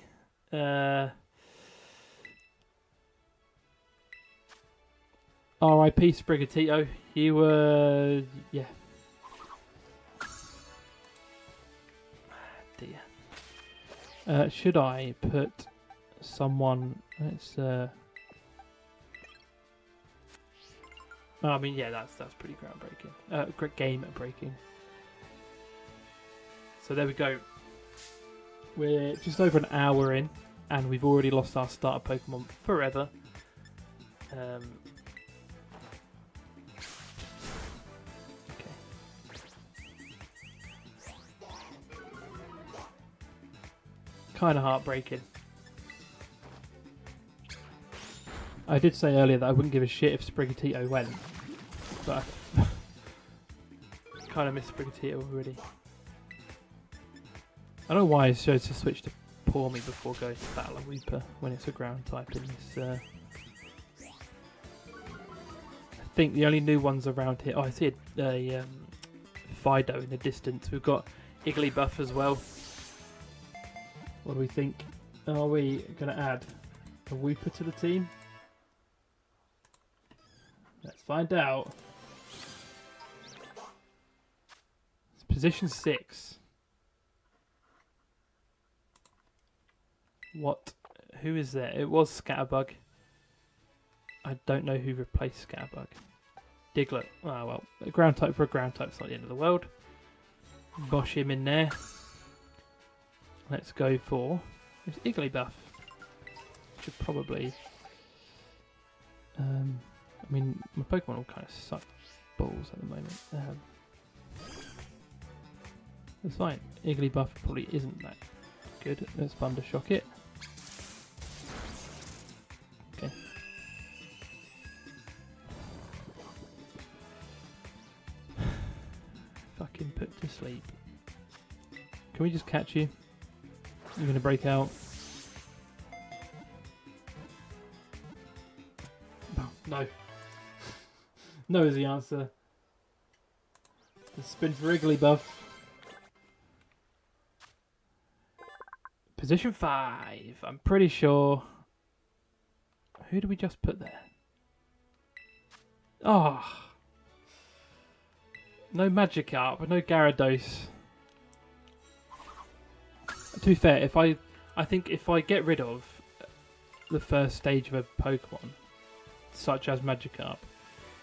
R.I.P. Sprigatito. You were... yeah. Dear. Should I put someone... let's... I mean, yeah, that's pretty groundbreaking. Great game at breaking. So there we go. We're just over an hour in, and we've already lost our starter Pokemon forever. Okay. Kind of heartbreaking. I did say earlier that I wouldn't give a shit if Sprigatito went, but I kind of miss Sprigatito already. I don't know why it chose to switch to Pawmi before going to Battle of Weeper when it's a ground type in this. I think the only new ones around here... oh, I see a Fido in the distance. We've got Igglybuff as well. What do we think? Are we going to add a Weeper to the team? Let's find out. It's position 6. What? Who is there? It was Scatterbug. I don't know who replaced Scatterbug. Diglett. Oh well. A ground type for a ground type's not the end of the world. Bosh him in there. Let's go for this Igglybuff. Should probably... I mean, my Pokemon all kind of suck balls at the moment. It's fine. Igglybuff probably isn't that good. Let's Thunder Shock it. Okay. Fucking put to sleep. Can we just catch you? You're going to break out. Oh, no. No is the answer. Let's spin for Igglybuff. Position 5. I'm pretty sure. Who do we just put there? Oh. No Magikarp, no Gyarados. To be fair, I think if I get rid of the first stage of a Pokemon, such as Magikarp,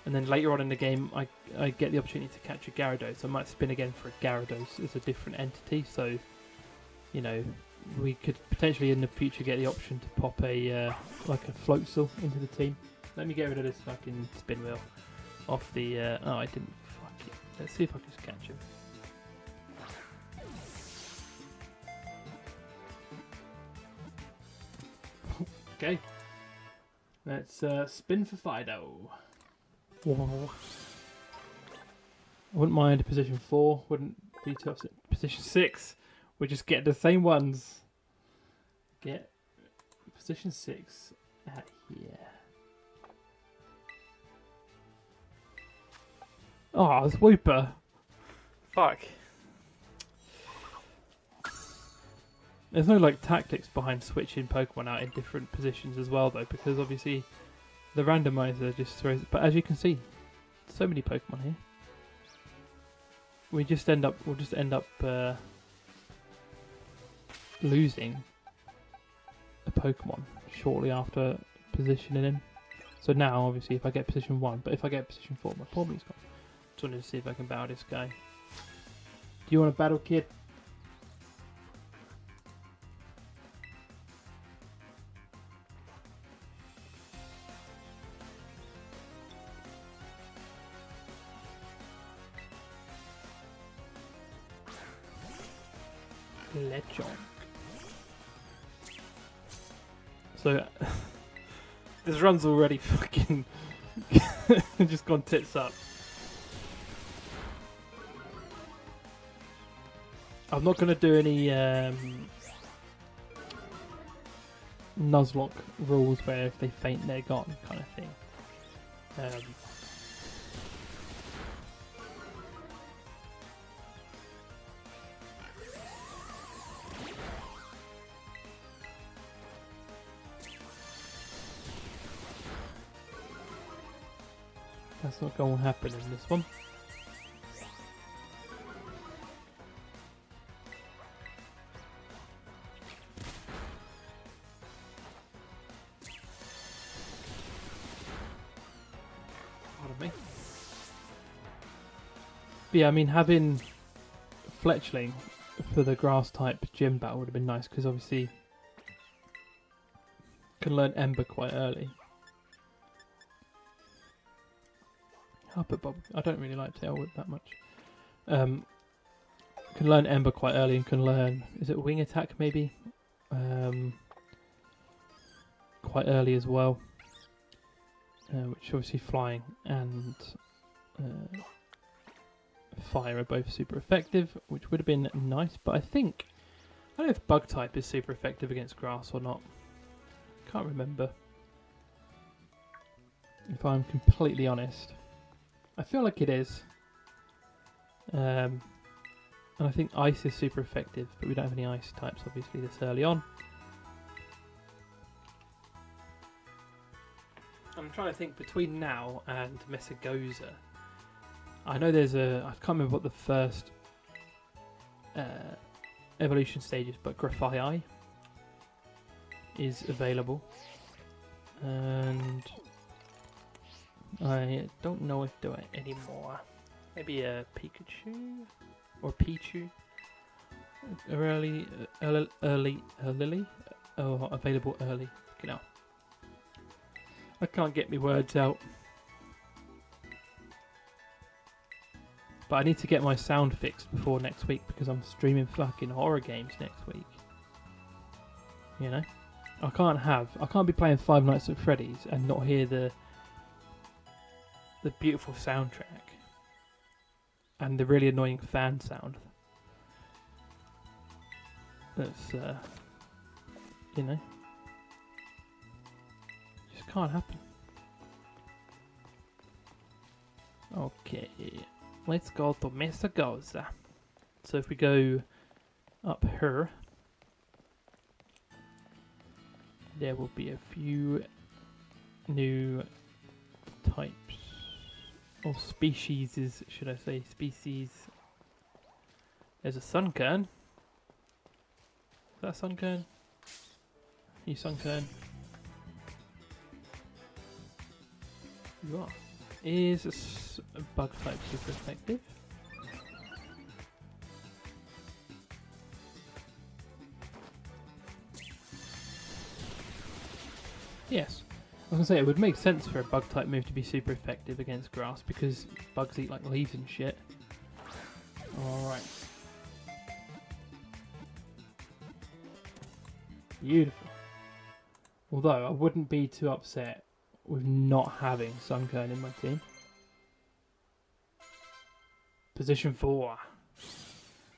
and then later on in the game I get the opportunity to catch a Gyarados, I might spin again for a Gyarados as a different entity, so, you know, we could potentially in the future get the option to pop a, like a Floatzel into the team. Let me get rid of this fucking spin wheel off the, oh I didn't, fuck it. Let's see if I can just catch him. Okay, let's spin for Fido. Whoa. I wouldn't mind position 4, wouldn't be too upset. Position 6, we just get the same ones. Get position 6 at here. Oh, it's Wooper. Fuck. There's no like tactics behind switching Pokemon out in different positions as well though, because obviously the randomizer just throws it. But as you can see, so many Pokemon here. we'll just end up losing a Pokemon shortly after positioning him. So now, obviously, if I get position 1, but if I get position 4, my Pawmi's gone. Just wanted to see if I can battle this guy. Do you want to battle, kid? Lechonk. So this run's already fucking just gone tits up. I'm not gonna do any Nuzlocke rules where if they faint they're gone kind of thing. That's not going to happen in this one. Pardon me. But yeah, I mean, having Fletchling for the grass type gym battle would have been nice because obviously can learn Ember quite early. But Bob, I don't really like Tailwood that much. Can learn Ember quite early and can learn, is it Wing Attack maybe? Quite early as well. Which obviously Flying and Fire are both super effective, which would have been nice. But I don't know if Bug type is super effective against Grass or not. Can't remember. If I'm completely honest. I feel like it is. And I think Ice is super effective, but we don't have any Ice types obviously this early on. I'm trying to think between now and Mesagoza. I know there's I can't remember what the first evolution stage is, but Grafai is available. And I don't know if there are any more. Maybe a Pikachu or Pichu. Early, Lily. Oh, available early. You know, I can't get my words out. But I need to get my sound fixed before next week because I'm streaming fucking horror games next week. You know, I can't be playing Five Nights at Freddy's and not hear the beautiful soundtrack and the really annoying fan sound. That's you know, just can't happen. Okay, let's go to Mesagoza. So if we go up here, there will be a few new types. Or species, should I say, species. There's a Sunkern. Is that a Sunkern? You Sunkern? You are. Is a Bug type super effective? Yes. I was going to say, it would make sense for a Bug type move to be super effective against Grass because bugs eat like leaves and shit. Alright. Beautiful. Although, I wouldn't be too upset with not having Sunkern in my team. Position 4.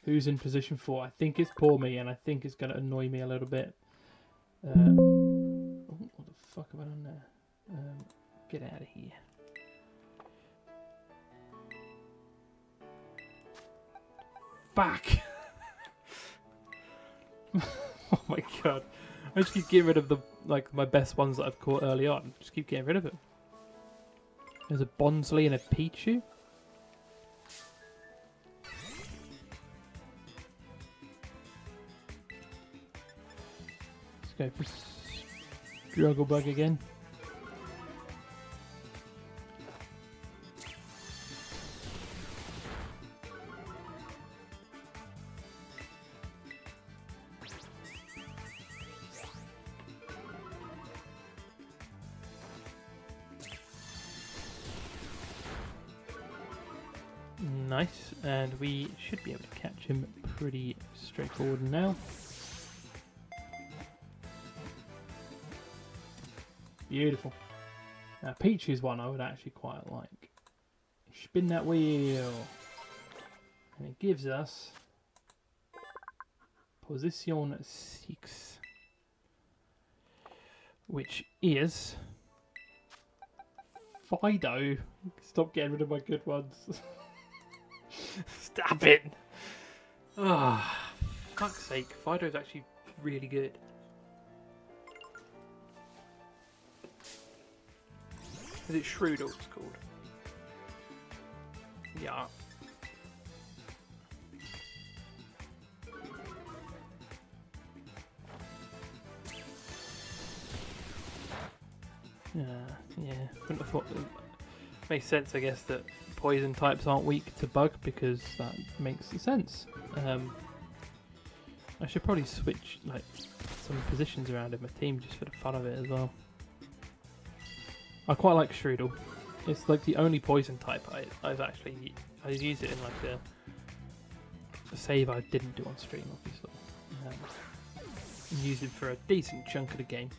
Who's in position 4? I think it's Pawmi, and I think it's going to annoy me a little bit. What the fuck have I done there? Get out of here. Fuck! Oh my god. I just keep getting rid of my best ones that I've caught early on. Just keep getting rid of them. There's a Bonsley and a Pichu. go for Struggle Bug again. Nice, and we should be able to catch him pretty straightforward now. Beautiful. Now Peach is one I would actually quite like. Spin that wheel. And it gives us Position 6. Which is Fido. Stop getting rid of my good ones. Stop it! Ah, oh, fuck's sake. Fido's actually really good. Is it Shroodle it's called? Yeah. Yeah. Wouldn't have thought. Makes sense, I guess, that poison types aren't weak to bug because that makes sense. I should probably switch like some positions around in my team just for the fun of it as well. I quite like Shroodle. It's like the only poison type I use it in like a save I didn't do on stream, obviously. Use it for a decent chunk of the game.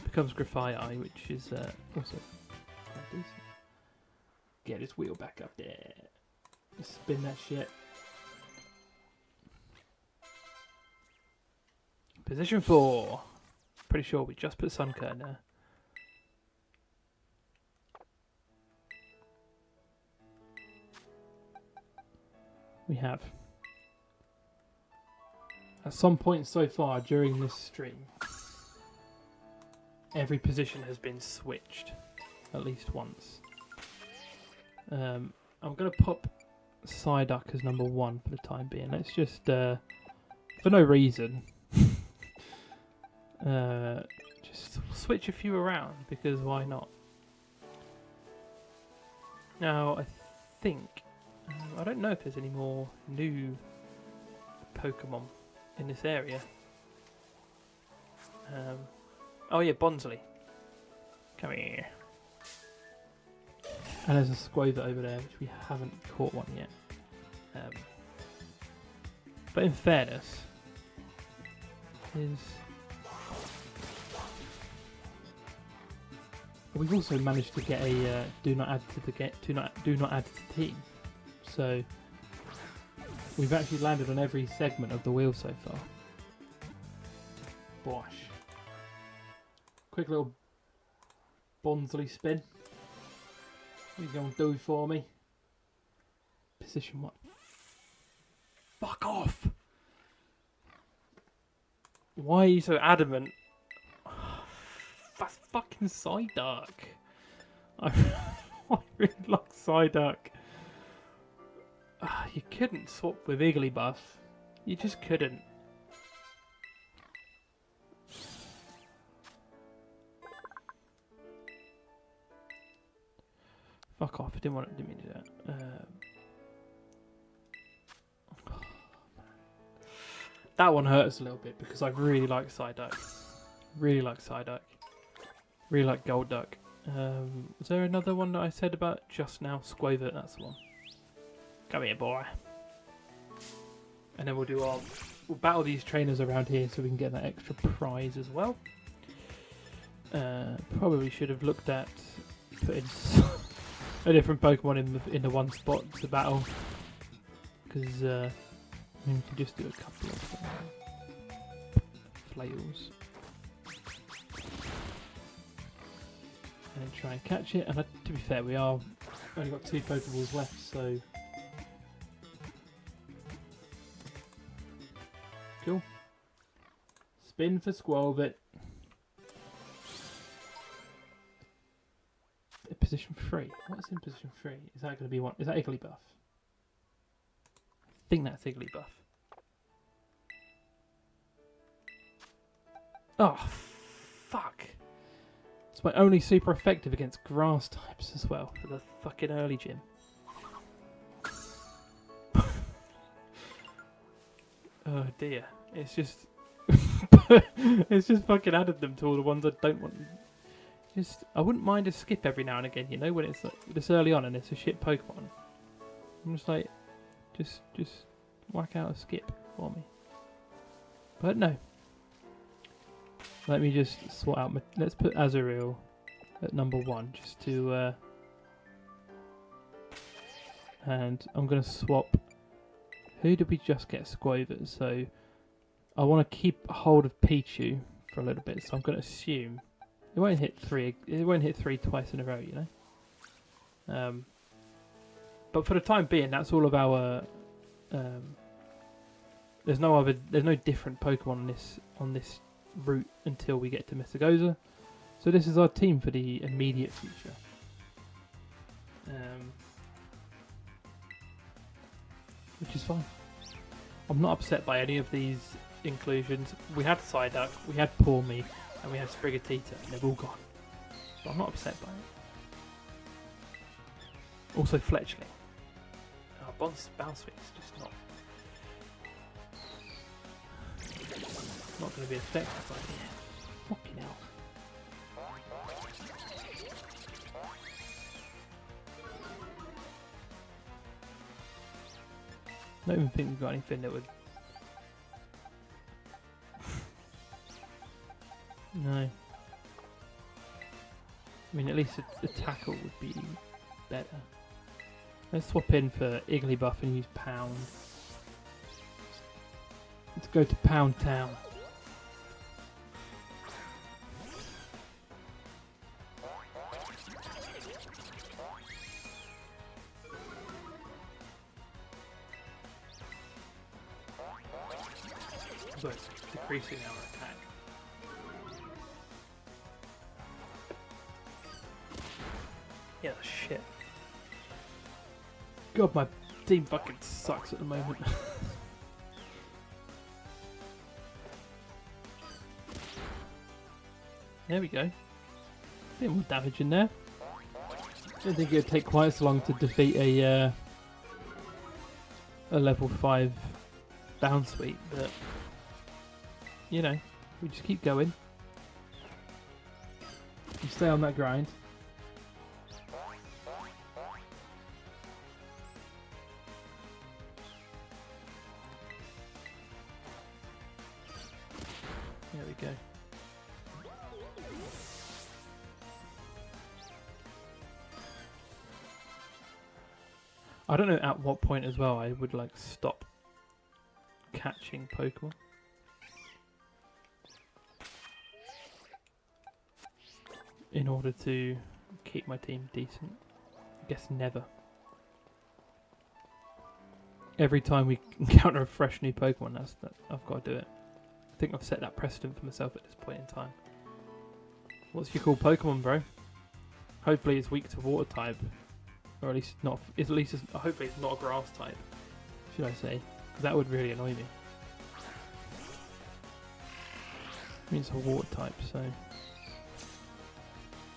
Becomes Graphite, which is also quite decent. Get his wheel back up there. Spin that shit. Position 4. Pretty sure we just put Sunkern there. We have. At some point so far during this stream, every position has been switched at least once. I'm going to pop Psyduck as number 1 for the time being. Let's just, for no reason, just switch a few around, because why not? Now, I think, I don't know if there's any more new Pokemon in this area. Oh yeah, Bonsley. Come here. And there's a Squaver over there, which we haven't caught one yet. But in fairness, we've also managed to get a do not add to the team. So we've actually landed on every segment of the wheel so far. Bosh. Quick little Bonsley spin. What are you going to do for me? Position 1. Fuck off! Why are you so adamant? That's fucking Psyduck. I really like Psyduck. You couldn't swap with Igglybuff. You just couldn't. Fuck off! I didn't mean to do that. That one hurts a little bit because I really like Psyduck. Really like Psyduck. Really like Golduck. Was there another one that I said about just now? Squaver, that's the one. Come here, boy. And then we'll battle these trainers around here so we can get that extra prize as well. Probably should have looked at putting a different Pokemon in the one spot to battle, because we can just do a couple of flails and then try and catch it. And to be fair, we are only got 2 Pokeballs left, so cool. Spin for Squelvet. Position 3. What's in position 3? Is that going to be one? Is that Igglybuff? I think that's Igglybuff. Oh, fuck. It's my only super effective against grass types as well for the fucking early gym. Oh dear. It's just... it's just fucking added them to all the ones I don't want. Just, I wouldn't mind a skip every now and again, you know, when it's like, this early on and it's a shit Pokemon. I'm just like, just whack out a skip for me. But no. Let me just sort out my... Let's put Azurill at number 1 just to... and I'm going to swap... Who did we just get? Squover. So I want to keep hold of Pichu for a little bit. So I'm going to assume it won't hit 3. It won't hit 3 twice in a row, you know. But for the time being, that's all of our... there's no different Pokemon on this route until we get to Metagoza. So this is our team for the immediate future. Which is fine. I'm not upset by any of these inclusions. We had Psyduck, we had Poor Me, and we had Sprigatito, and they've all gone. So I'm not upset by it. Also Fletchling. Bounce Week's just not going to be effective by it. Fucking hell. I don't even think we've got anything that would... No. I mean, at least a tackle would be better. Let's swap in for Igglybuff and use Pound. Let's go to Pound Town. So it's decreasing our attack. Yeah, shit. God, my team fucking sucks at the moment. There we go. Bit more damage in there. I don't think it would take quite so long to defeat a level 5 Bounsweet, but you know, we just keep going. You stay on that grind. There we go. I don't know at what point as well I would like stop catching Pokemon. In order to keep my team decent. I guess never. Every time we encounter a fresh new Pokemon, I've got to do it. I think I've set that precedent for myself at this point in time. What's your cool Pokemon, bro? Hopefully it's weak to water type. Or at least not. Hopefully it's not a grass type, should I say? Because that would really annoy me. I mean, it's a water type, so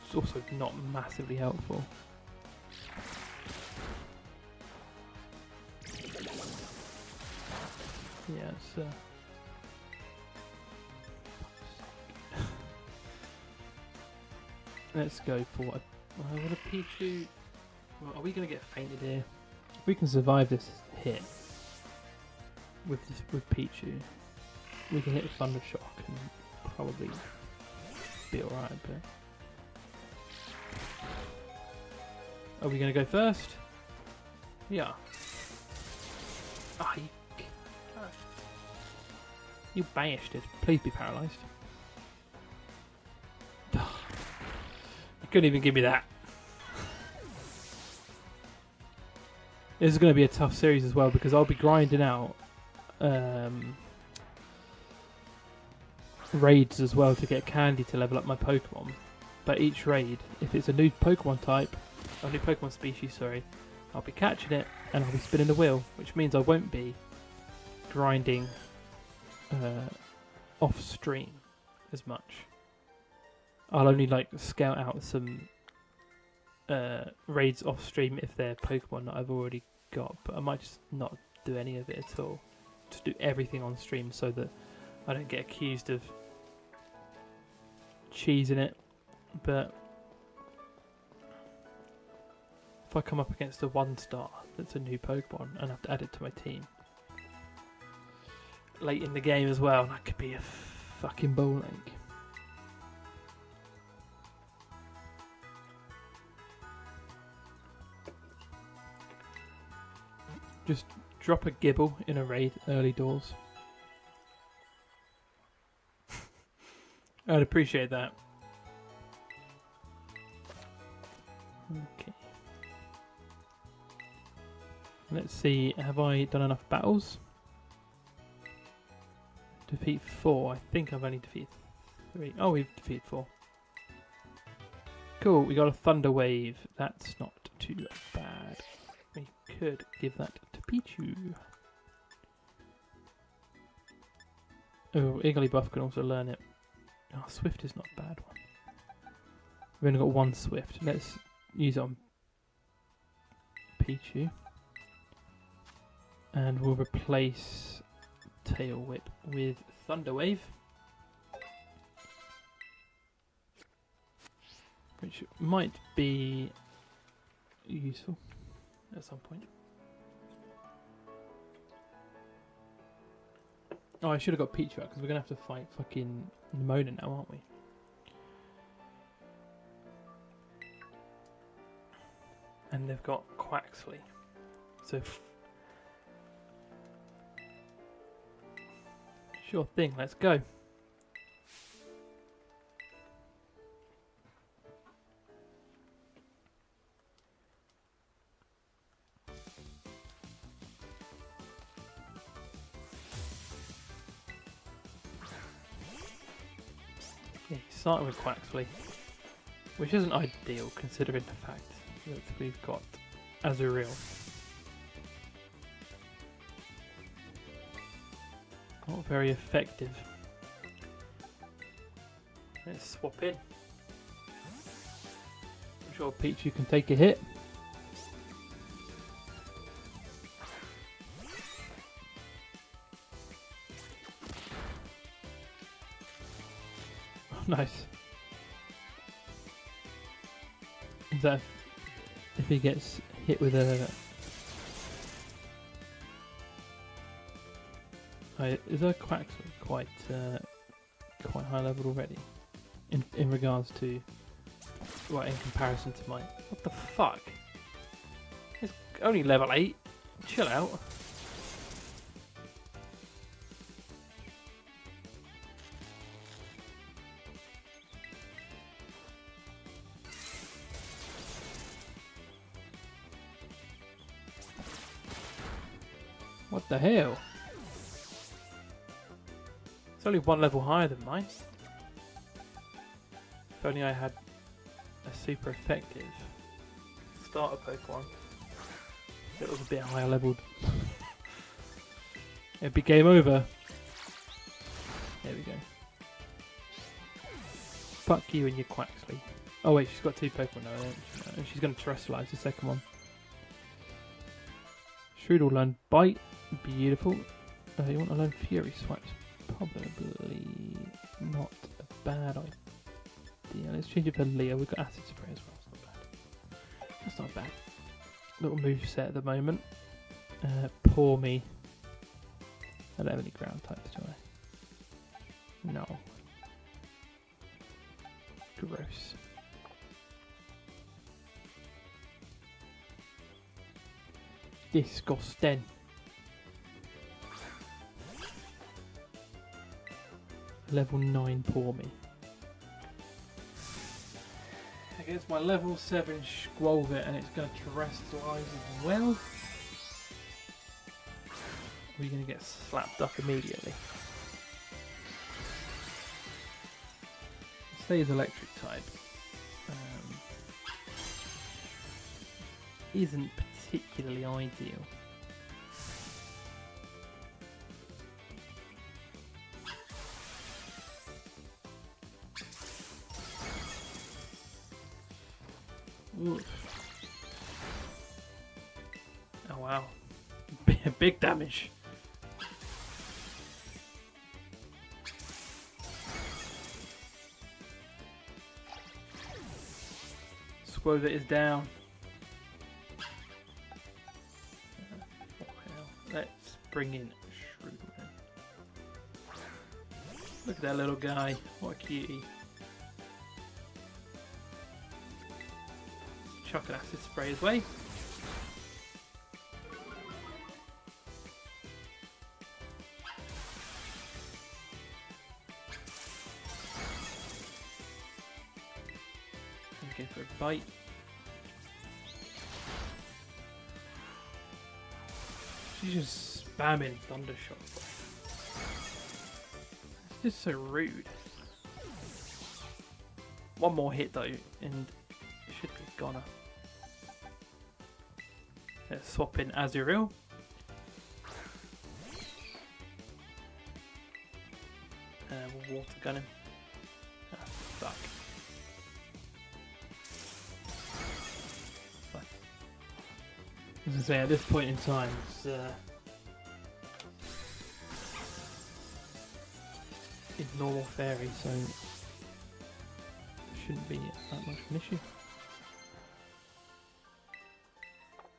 it's also not massively helpful. Yeah, it's let's go for what a Pichu. Well, are we going to get fainted here? If we can survive this hit with Pichu, we can hit Thunder Shock and probably be alright. But are we going to go first? Yeah. Ah, you bastard! Please be paralysed. You couldn't even give me that. This is going to be a tough series as well because I'll be grinding out raids as well to get candy to level up my Pokemon. But each raid, if it's a new Pokemon type, a new Pokemon species, sorry, I'll be catching it and I'll be spinning the wheel, which means I won't be grinding off stream. as much. I'll only like scout out some raids off stream if they're Pokemon that I've already got, but I might just not do any of it at all. Just do everything on stream so that I don't get accused of cheesing it. But if I come up against a 1-star that's a new Pokemon and I have to add it to my team late in the game as well, that could be a fucking ball ache. Just drop a Gibble in a raid early doors. I'd appreciate that. Okay. Let's see, have I done enough battles? Defeat 4. I think I've only defeated 3. Oh, we've defeated 4. Cool, we got a Thunder Wave. That's not too bad. We could give that to Pichu. Oh, Igglybuff can also learn it. Oh, Swift is not a bad one. We've only got 1 Swift. Let's use it on Pichu. And we'll replace Tail Whip with Thunder Wave. Which might be useful at some point. Oh, I should have got Pichu out because we're going to have to fight fucking Nimona now, aren't we? And they've got Quaxley. So, sure thing, let's go. Yeah, starting with Quaxley, which isn't ideal considering the fact that we've got Azurill. Not very effective. Let's swap in. I'm sure Pichu can take a hit. Nice. Is that if he gets hit with a... is our Quaxley quite high level already? In regards to... Well, in comparison to mine. What the fuck? It's only level 8. Chill out. What the hell? It's only 1 level higher than mine. If only I had a super effective starter Pokemon that was a bit higher leveled. It'd be game over. There we go. Fuck you and your Quaxley. Oh wait, she's got 2 Pokemon now, and she's going to terrestrialize the second one. Shrewd will learn Bite. Beautiful. You want to learn Fury Swipes? Probably not a bad idea. Let's change it for Leo. We've got Acid Spray as well. It's not bad. That's not bad. Little move set at the moment. Poor me. I don't have any ground types, do I? No. Gross. Disgusting. Level 9, poor me. Against my level 7 Squolvet, and it's going to terrestrialize as well. Are we going to get slapped up immediately? Stays electric type. Isn't particularly ideal. Oh wow. Big damage. Squover is down. Let's bring in Shrew. Look at that little guy. What a cutie. Chuck an acid spray his way. Go for a bite. She's just spamming thunder shots. It's just so rude. One more hit though, and it should be goner. Let's swap in Azurill. And we'll water gun him. Ah, fuck. As I say, at this point in time, it's normal fairy, so it shouldn't be that much of an issue.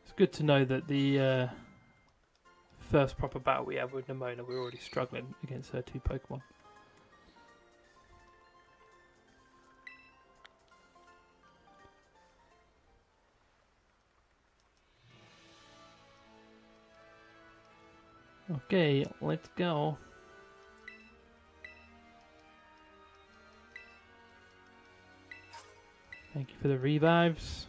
It's good to know that the first proper battle we had with Nimona, we were already struggling against her 2 Pokemon. Okay, let's go. Thank you for the revives.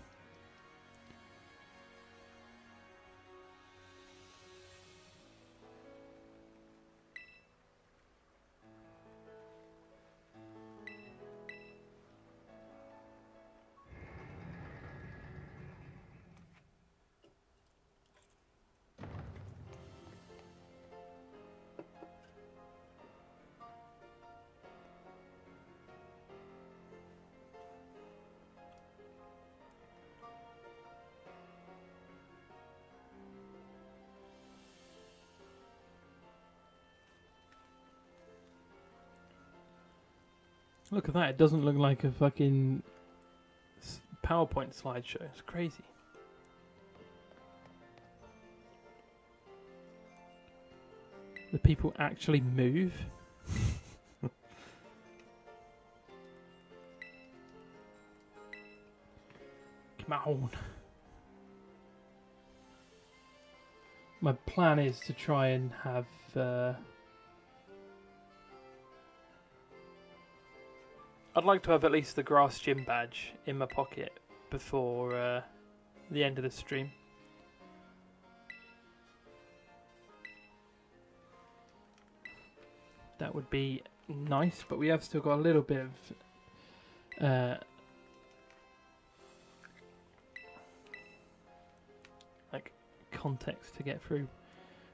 Look at that, it doesn't look like a fucking PowerPoint slideshow. It's crazy. The people actually move. Come on. My plan is to try and have I'd like to have at least the grass gym badge in my pocket before the end of the stream. That would be nice, but we have still got a little bit of like context to get through.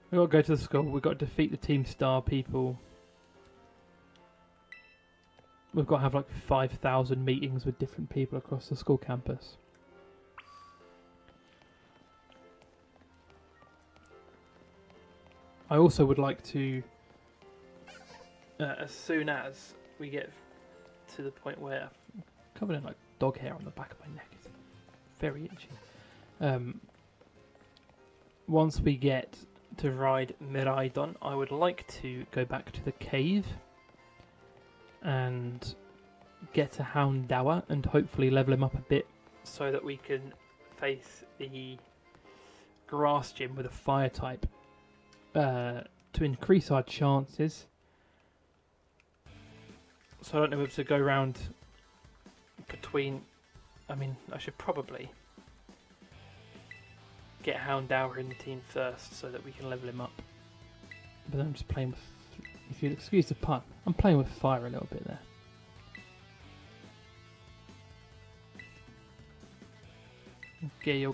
We've got to go to the school, we've got to defeat the Team Star people. We've got to have like 5,000 meetings with different people across the school campus. I also would like to, as soon as we get to the point where I'm covered in like dog hair on the back of my neck, it's very itchy. Once we get to ride Miraidon, I would like to go back to the cave and get a Houndour and hopefully level him up a bit so that we can face the grass gym with a fire type to increase our chances. So I don't know whether to go around between. I mean, I should probably get Houndour in the team first so that we can level him up. But then I'm just playing with, if you'll excuse the pun, I'm playing with fire a little bit there. Okay.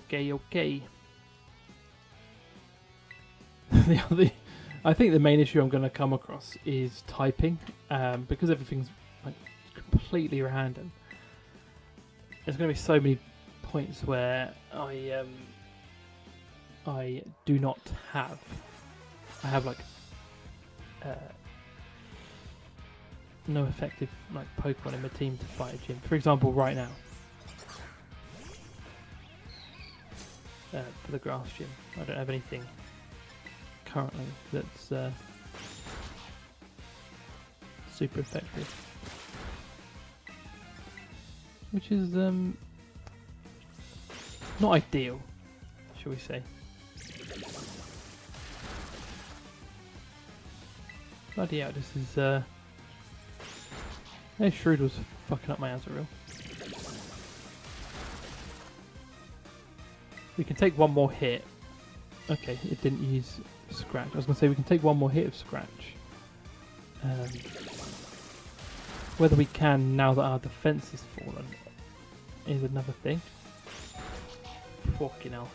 I think the main issue I'm going to come across is typing, because everything's like completely random. There's going to be so many points where I I do not have. I have like no effective like Pokemon in my team to fight a gym. For example, right now for the grass gym, I don't have anything currently that's super effective, which is not ideal, shall we say. Bloody hell, this is hey, Shrewd was fucking up my Azurill. We can take one more hit. Okay, it didn't use Scratch. I was going to say we can take one more hit of Scratch. Whether we can now that our defense has fallen is another thing. Fucking hell.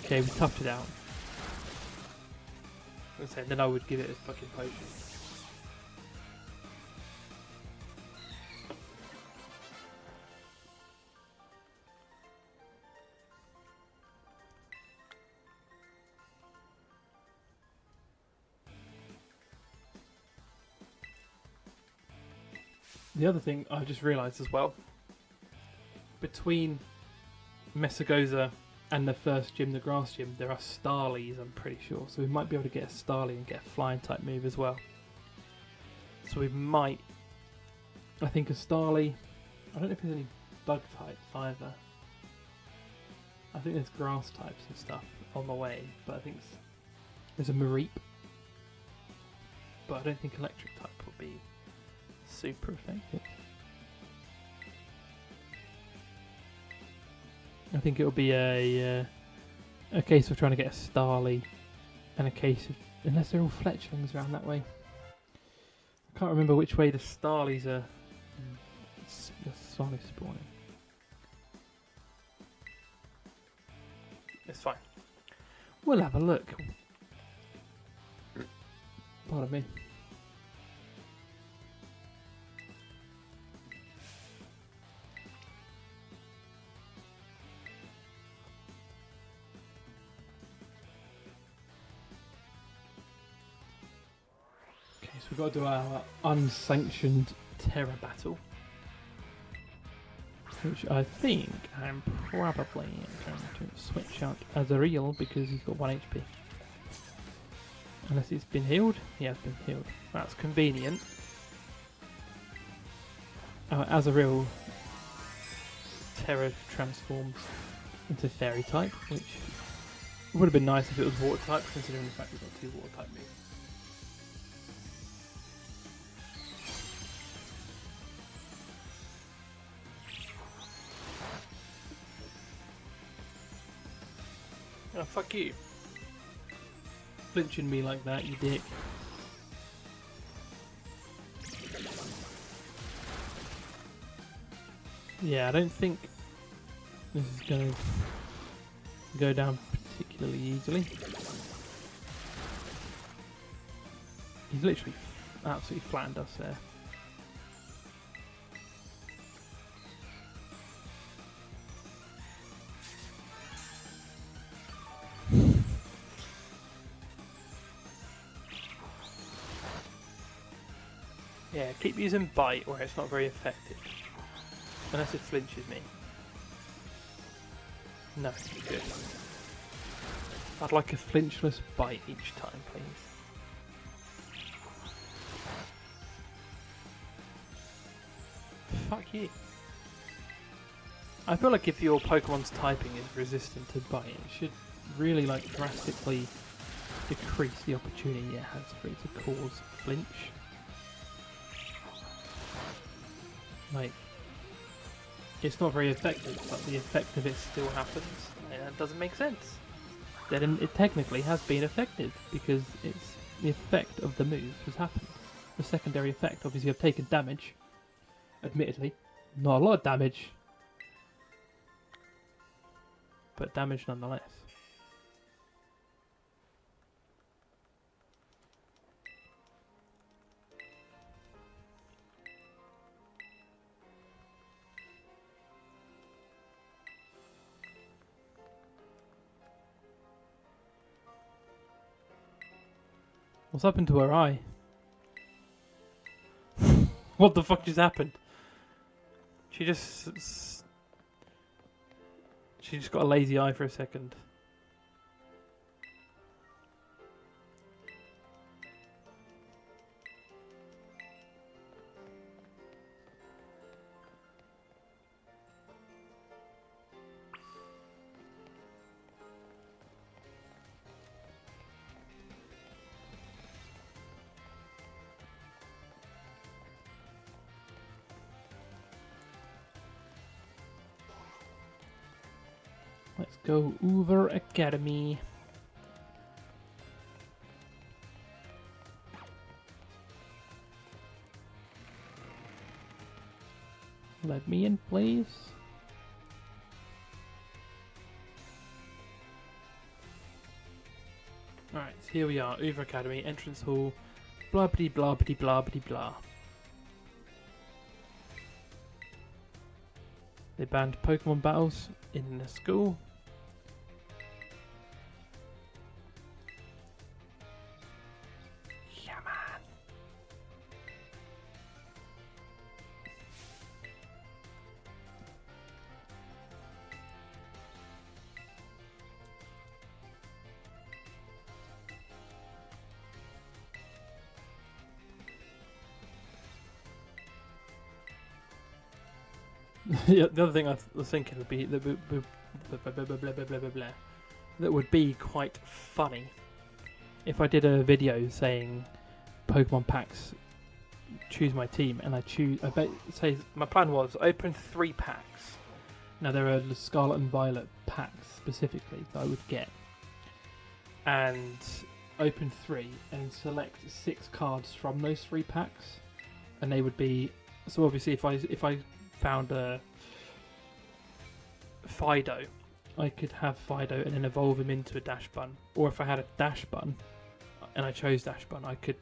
Okay, we toughed it out. I was saying, then I would give it a fucking potion. The other thing I just realised as well, between Messagoza and the first gym, the grass gym, there are Starlies, I'm pretty sure. So we might be able to get a Starly and get a flying type move as well. So we might, I think a Starly, I don't know if there's any bug types either. I think there's grass types and stuff on the way, but I think there's a Mareep. But I don't think electric type will be super effective. I think it'll be a case of trying to get a Starly, and a case of, unless they're all fletchlings around that way. I can't remember which way the Starlies are. The Starlies spawning. It's fine. We'll have a look. Pardon me. So we've got to do our unsanctioned terror battle, which I think I'm probably going to switch out Azurill because he's got 1 HP. Unless he's been healed? He has been healed. That's convenient. Azurill terror transforms into fairy type, which would have been nice if it was water type, considering the fact we've got 2 water type moves. Oh, fuck you. Flinching me like that, you dick. Yeah, I don't think this is going to go down particularly easily. He's literally absolutely flattened us there. Yeah, keep using bite where it's not very effective. Unless it flinches me. No, good. I'd like a flinchless bite each time, please. Fuck you. I feel like if your Pokemon's typing is resistant to bite, it should really like drastically decrease the opportunity it has for it to cause flinch. Like, it's not very effective, but the effect of it still happens. And that doesn't make sense. Then it technically has been effective, because it's the effect of the move has happened. The secondary effect, obviously I've taken damage. Admittedly, not a lot of damage, but damage nonetheless. What's happened to her eye? What the fuck just happened? She just got a lazy eye for a second. Let's go over Academy. Let me in, please. Alright, so here we are, Uber Academy, entrance hall, blah blah blah blah blah blah blah. They banned Pokemon battles in the school. Yeah, man. Yeah, the other thing I was thinking would be that would be quite funny if I did a video saying Pokemon packs, choose my team, and say my plan was open 3 packs. Now there are the Scarlet and Violet packs specifically that I would get, and open 3 and select 6 cards from those 3 packs, and they would be so obviously if I found a Fido, I could have Fido and then evolve him into a Dash Bun. Or if I had a Dash Bun and I chose Dash Bun, I could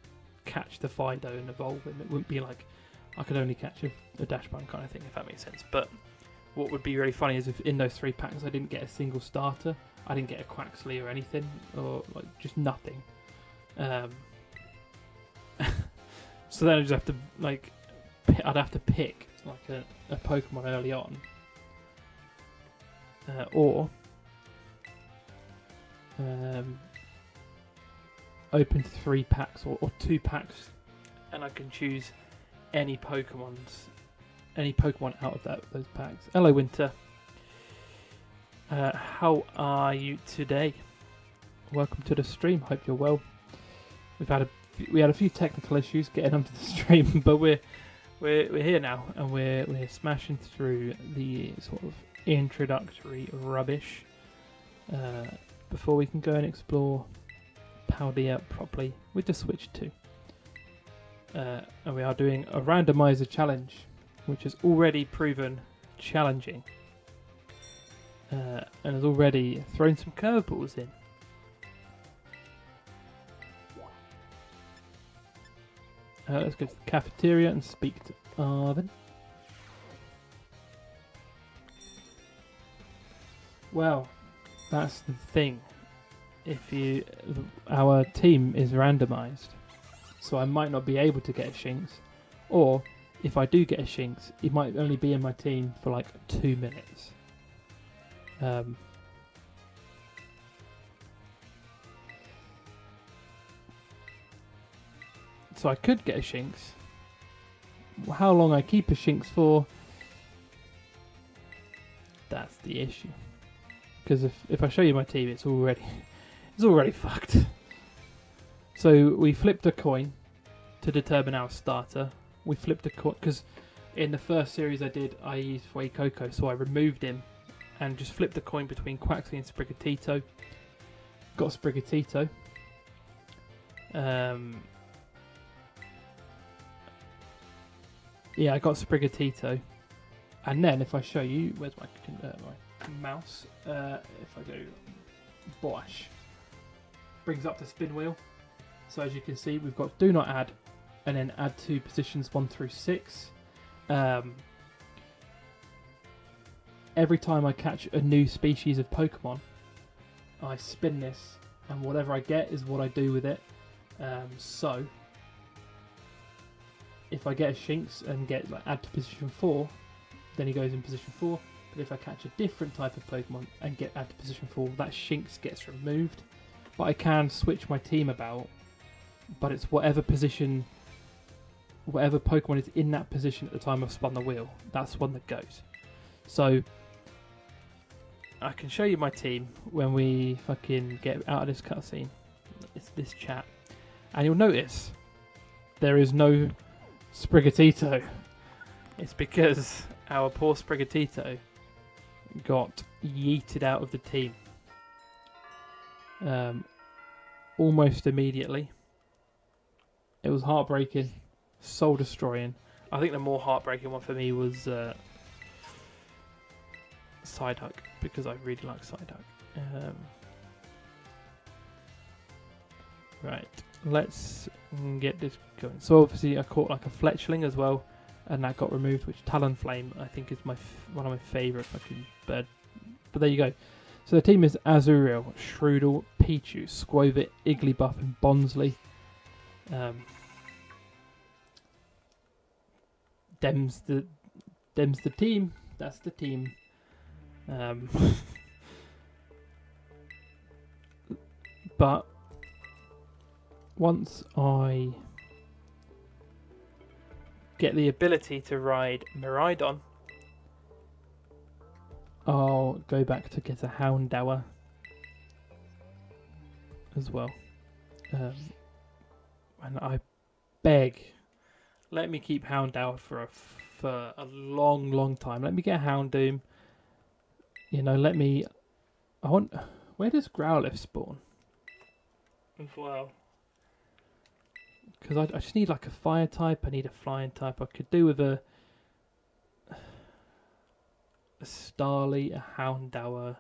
catch the Fido and evolve him. It wouldn't be like I could only catch a Dash Bun kind of thing, if that makes sense. But what would be really funny is if in those 3 packs I didn't get a single starter, I didn't get a Quaxley or anything, or like just nothing. So then I just have to I'd have to pick like a Pokemon early on, or open 3 packs or 2 packs, and I can choose any Pokemon out of those packs. Hello, Winter. How are you today? Welcome to the stream. Hope you're well. We had a few technical issues getting onto the stream, but we're here now, and we're smashing through the sort of introductory rubbish before we can go and explore Paldea properly with the Switch 2. And we are doing a randomizer challenge, which has already proven challenging, and has already thrown some curveballs in. Let's go to the cafeteria and speak to Arvin. Well, that's the thing. Our team is randomized, so I might not be able to get a Shinx, or if I do get a Shinx, it might only be in my team for like 2 minutes. So I could get a Shinx. How long I keep a Shinx for, that's the issue. Because if I show you my team, it's already fucked. So we flipped a coin to determine our starter. We flipped a coin because in the first series I used Fuecoco, so I removed him and just flipped the coin between Quaxley and Sprigatito. Got Sprigatito. Yeah, I got Sprigatito, and then if I show you, where's my mouse? If I go Bosh, brings up the spin wheel. So as you can see, we've got do not add, and then add to positions 1 through 6. Every time I catch a new species of Pokemon, I spin this, and whatever I get is what I do with it. So if I get a Shinx and get like add to position 4, then he goes in position 4. But if I catch a different type of Pokemon and get add to position 4, that Shinx gets removed. But I can switch my team about, but it's whatever position, whatever Pokemon is in that position at the time I've spun the wheel, that's one that goes. So I can show you my team when we fucking get out of this cutscene. It's this chat. And you'll notice there is no Sprigatito. It's because our poor Sprigatito got yeeted out of the team almost immediately. It was heartbreaking, soul destroying. I think the more heartbreaking one for me was Psyduck, because I really like Psyduck. Right, let's get this going. So obviously I caught like a Fletchling as well, and that got removed, which Talonflame I think is one of my favourite fucking bird. But there you go. So the team is Azuriel, Shroodle, Pichu, Squovit, Igglybuff and Bonsley. Dem's the team. That's the team. But once I get the ability to ride Miraidon, I'll go back to get a Houndour as well. And I beg, let me keep Houndour for a long time. Let me get a Houndoom. You know, where does Growlithe spawn? As well. Because I just need like a fire type, I need a flying type. I could do with a Starly, a Houndour,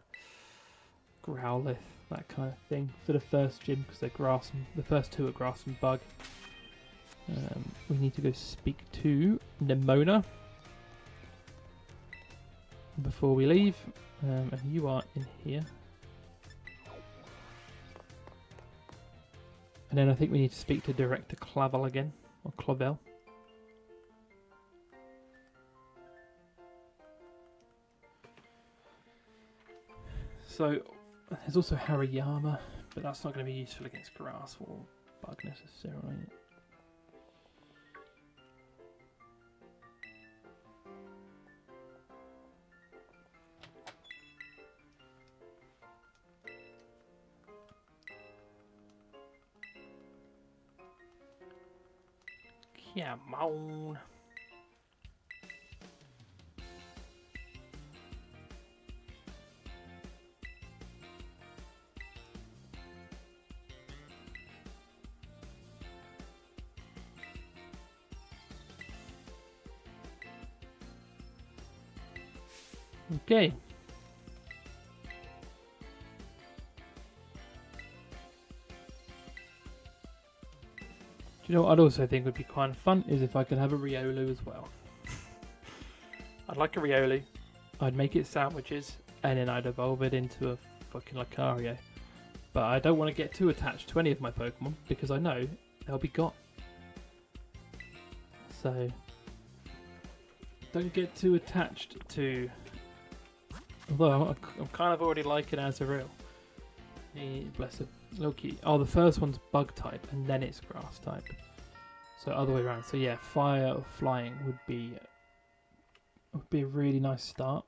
Growlithe, that kind of thing for the first gym, because they're grass and the first two are grass and bug. We need to go speak to Nemona before we leave, and you are in here. And then I think we need to speak to Director Clavel again, or Clavel. So there's also Hariyama, but that's not going to be useful against grass or bug necessarily. Come on. Okay. Do you know what I'd also think would be kind of fun is if I could have a Riolu as well. I'd like a Riolu. I'd make it sandwiches and then I'd evolve it into a fucking Lucario. But I don't want to get too attached to any of my Pokemon because I know they'll be gone. So don't get too attached to. Although I'm kind of already liking Azuriel. Bless him. Loki. Oh, the first one's bug type and then it's grass type. So other way around. So yeah, fire or flying would be a really nice start.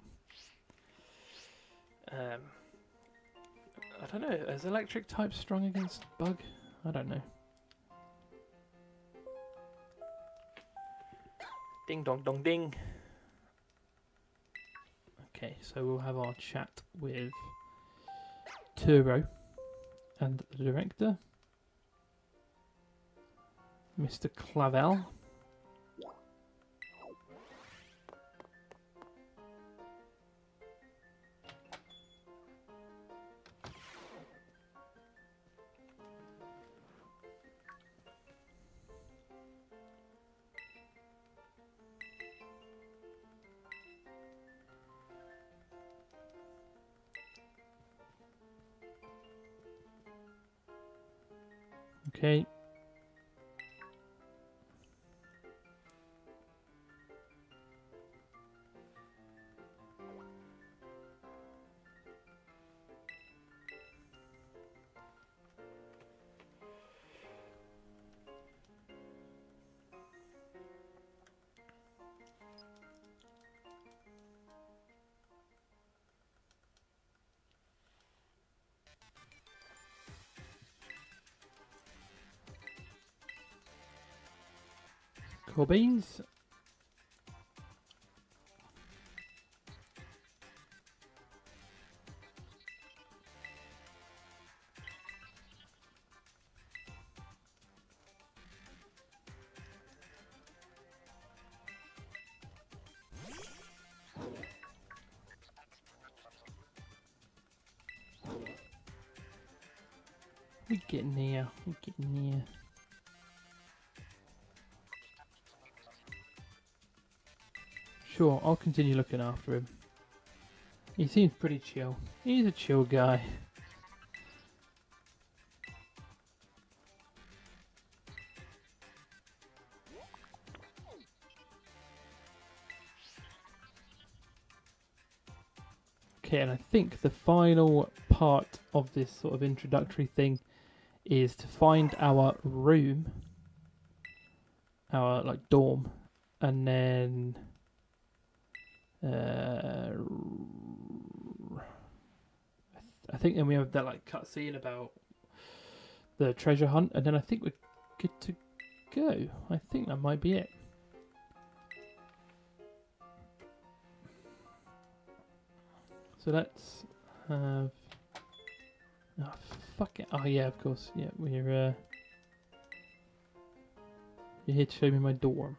I don't know. Is electric type strong against bug? I don't know. Ding dong dong ding. Okay, so we'll have our chat with Turo and the director, Mr. Clavel. Okay, Cool beans. We're getting there. We're getting there. Sure, I'll continue looking after him. He seems pretty chill. He's a chill guy. Okay, and I think the final part of this sort of introductory thing is to find our room, our like dorm, and then I think then we have that like cutscene about the treasure hunt, and then I think we're good to go. I think that might be it. So let's have. Oh, fuck it. Oh, yeah, of course. Yeah, we're. You're here to show me my dorm.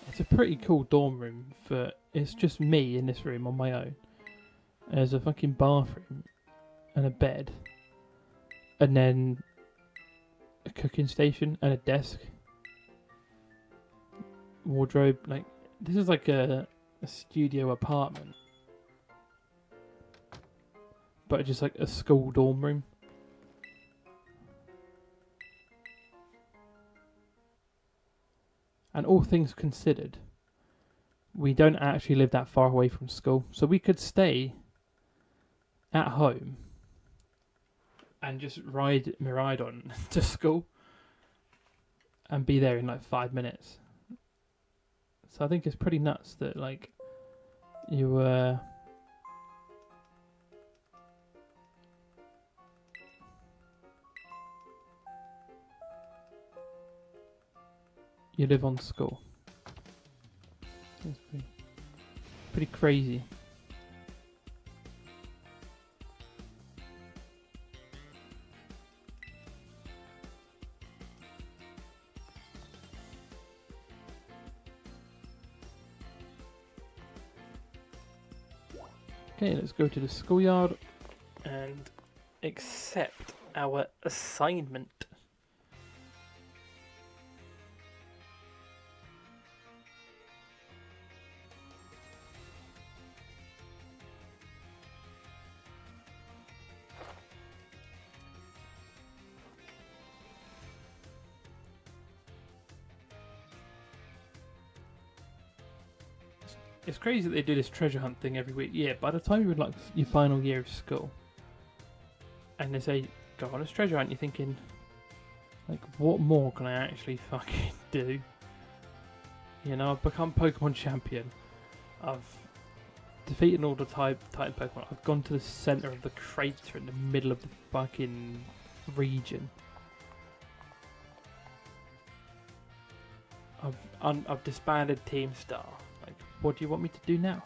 It's a pretty cool dorm room for. It's just me in this room on my own. There's a fucking bathroom and a bed. And then a cooking station and a desk. Wardrobe. Like, this is like a studio apartment. But just like a school dorm room. And all things considered, we don't actually live that far away from school. So we could stay at home and just ride on to school and be there in like 5 minutes. So I think it's pretty nuts that like you you live on school. That's pretty crazy. Okay, let's go to the schoolyard and accept our assignment. It's crazy that they do this treasure hunt thing every week. Yeah, by the time you're in like your final year of school, and they say go on this treasure hunt, you're thinking, like, what more can I actually fucking do? You know, I've become Pokemon champion. I've defeated all the Titan Pokemon. I've gone to the center of the crater in the middle of the fucking region. I've disbanded Team Star. Like, what do you want me to do now?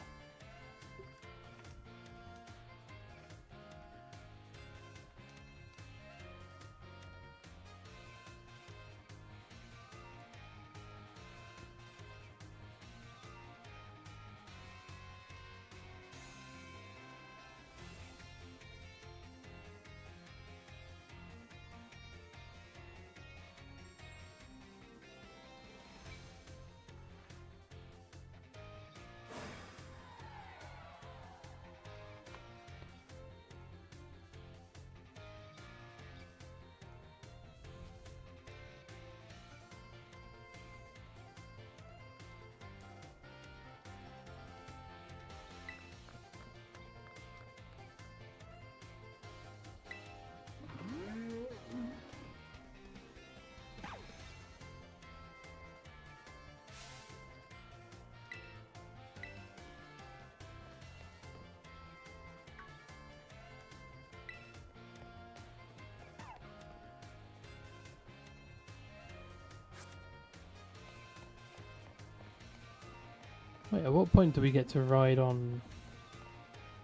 Wait, at what point do we get to ride on?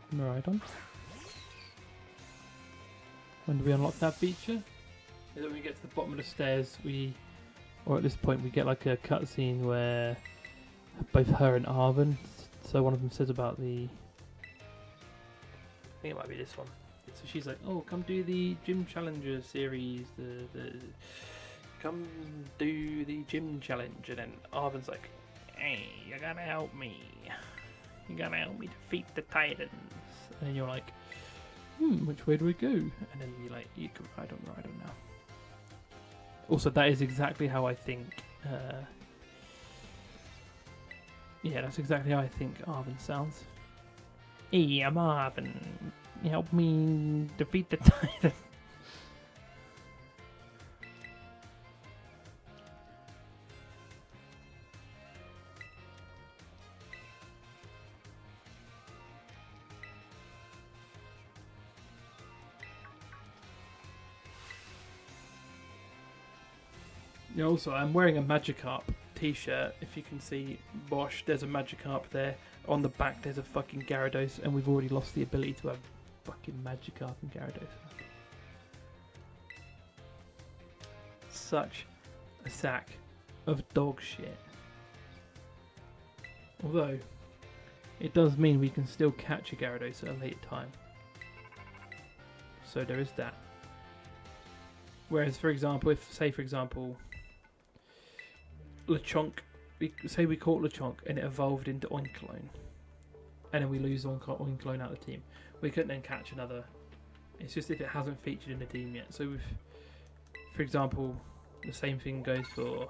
When do we unlock that feature? Is it when we get to the bottom of the stairs, or at this point we get like a cutscene where both her and Arven, so one of them says about I think it might be this one. So she's like, "Oh, come do the Gym Challenger series, come do the gym challenge," and then Arven's like, "Hey, you gotta help me. You gotta help me defeat the Titans." And you're like, which way do we go? And then you're like, you can ride on now. Also, that is exactly how I think. Yeah, that's exactly how I think Arven sounds. Hey, I'm Arven. Help me defeat the Titan. Yeah, also, I'm wearing a Magikarp t-shirt. If you can see, Bosch, there's a Magikarp there. On the back, there's a fucking Gyarados, and we've already lost the ability to have fucking Magikarp and Gyarados. Such a sack of dog shit. Although, it does mean we can still catch a Gyarados at a later time. So there is that. Whereas, for example, say for example, Lechonk, say we caught Lechonk and it evolved into Oinkologne, and then we lose Oinkologne out of the team, we couldn't then catch another. It's just if it hasn't featured in the team yet. So, for example, the same thing goes for.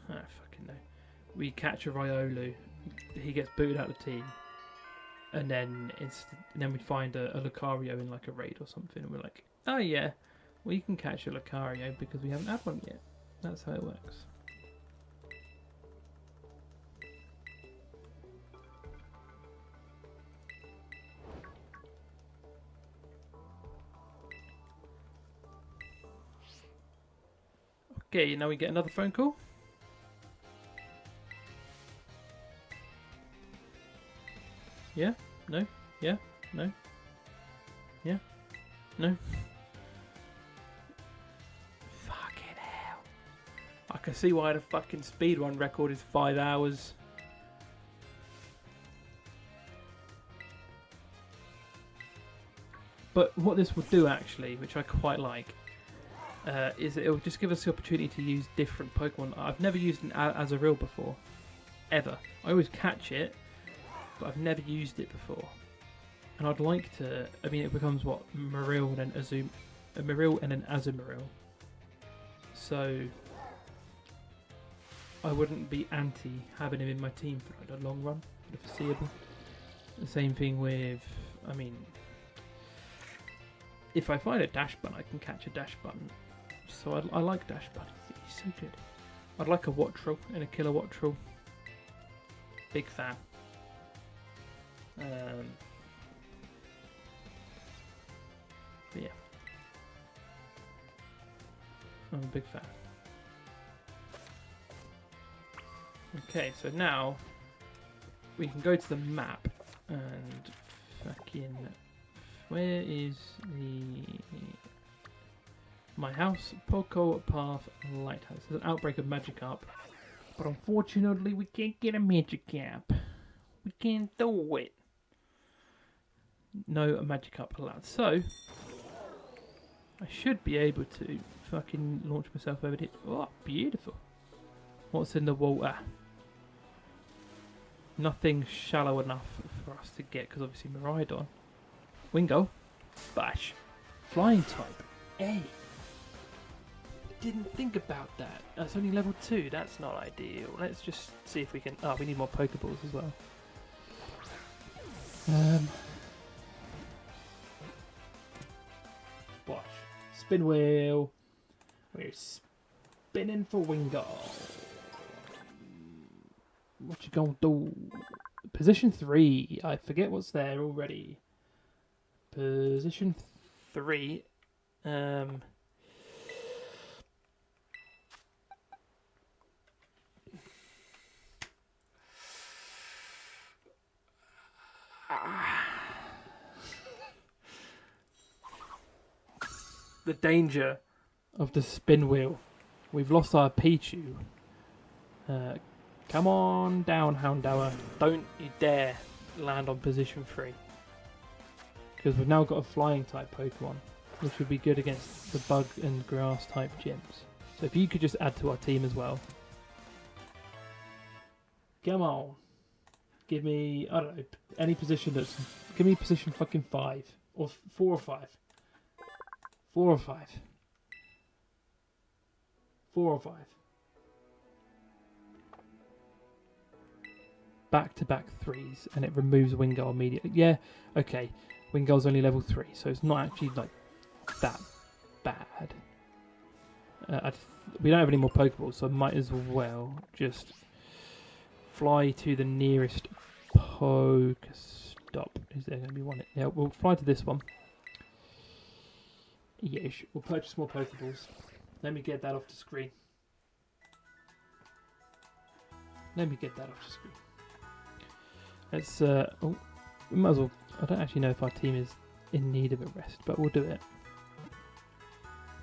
I don't fucking know. We catch a Riolu, he gets booted out of the team, and then we find a Lucario in like a raid or something, and we're like, oh yeah, we can catch a Lucario because we haven't had one yet. That's how it works. Okay, now we get another phone call. Yeah? No? Yeah? No? Yeah? No? Fucking hell. I can see why the fucking speedrun record is 5 hours. But what this will do actually, which I quite like, is it will just give us the opportunity to use different Pokemon. I've never used an Azurill before. Ever. I always catch it, but I've never used it before. And I'd like to. I mean, it becomes what, Marill and then Marill and then Azumarill. So I wouldn't be anti having him in my team for like the long run, for the foreseeable. The same thing with. I mean, if I find a Dash Button, I can catch a Dash Button. So I like Dash Button. He's so good. I'd like a Wattrel and a Killer Wattrel. Big fan. But yeah, I'm a big fan. Okay, so now we can go to the map and fucking, where is my house? Poco Path Lighthouse. There's an outbreak of Magikarp, but unfortunately we can't get a Magikarp. We can't do it. No Magikarp allowed. So I should be able to fucking launch myself over here. Oh, beautiful. What's in the water? Nothing shallow enough for us to get, because obviously Miraidon. Wingo. Bash. Flying type. Hey. Didn't think about that. That's only level 2. That's not ideal. Let's just see if we can. Oh, we need more Pokeballs as well. Watch. Spin wheel. We're spinning for Wingo. What you gonna do? Position 3. I forget what's there already. Position 3. the danger of the spin wheel. We've lost our Pichu. Come on down, Houndour. Don't you dare land on position 3. Because we've now got a flying type Pokemon, which would be good against the bug and grass type gyms. So if you could just add to our team as well. Come on. Give me, I don't know, any position that's... Give me position fucking 5. Or 4 or 5. 4 or 5. 4 or 5. Back-to-back 3s, and it removes Wingull immediately. Yeah, okay. Wingull's only level 3, so it's not actually, like, that bad. We don't have any more Pokeballs, so I might as well just fly to the nearest Pokestop. Is there going to be one? Yeah, we'll fly to this one. Yes, we'll purchase more Pokeballs. Let me get that off the screen. Let me get that off the screen. Let's, oh, we might as well, I don't actually know if our team is in need of a rest, but we'll do it.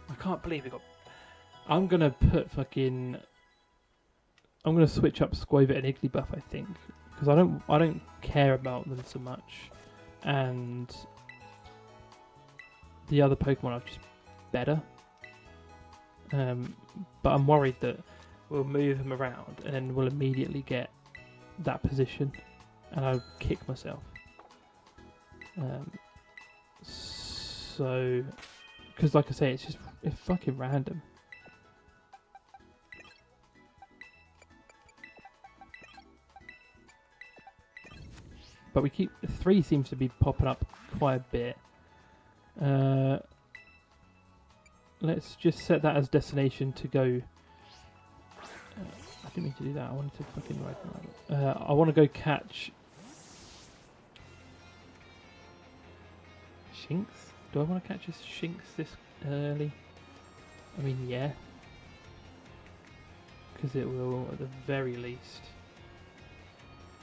I can't believe we got, I'm going to put fucking, I'm going to switch up Squavit and Igglybuff, I think, because I don't care about them so much, and the other Pokemon are just better. But I'm worried that we'll move him around and then we'll immediately get that position and I'll kick myself. So, because like I say, it's fucking random. But we keep, 3 seems to be popping up quite a bit. Let's just set that as destination to go. I didn't mean to do that. I wanted to fucking ride around. I want to go catch Shinx. Do I want to catch a Shinx this early? I mean, yeah. Because it will, at the very least,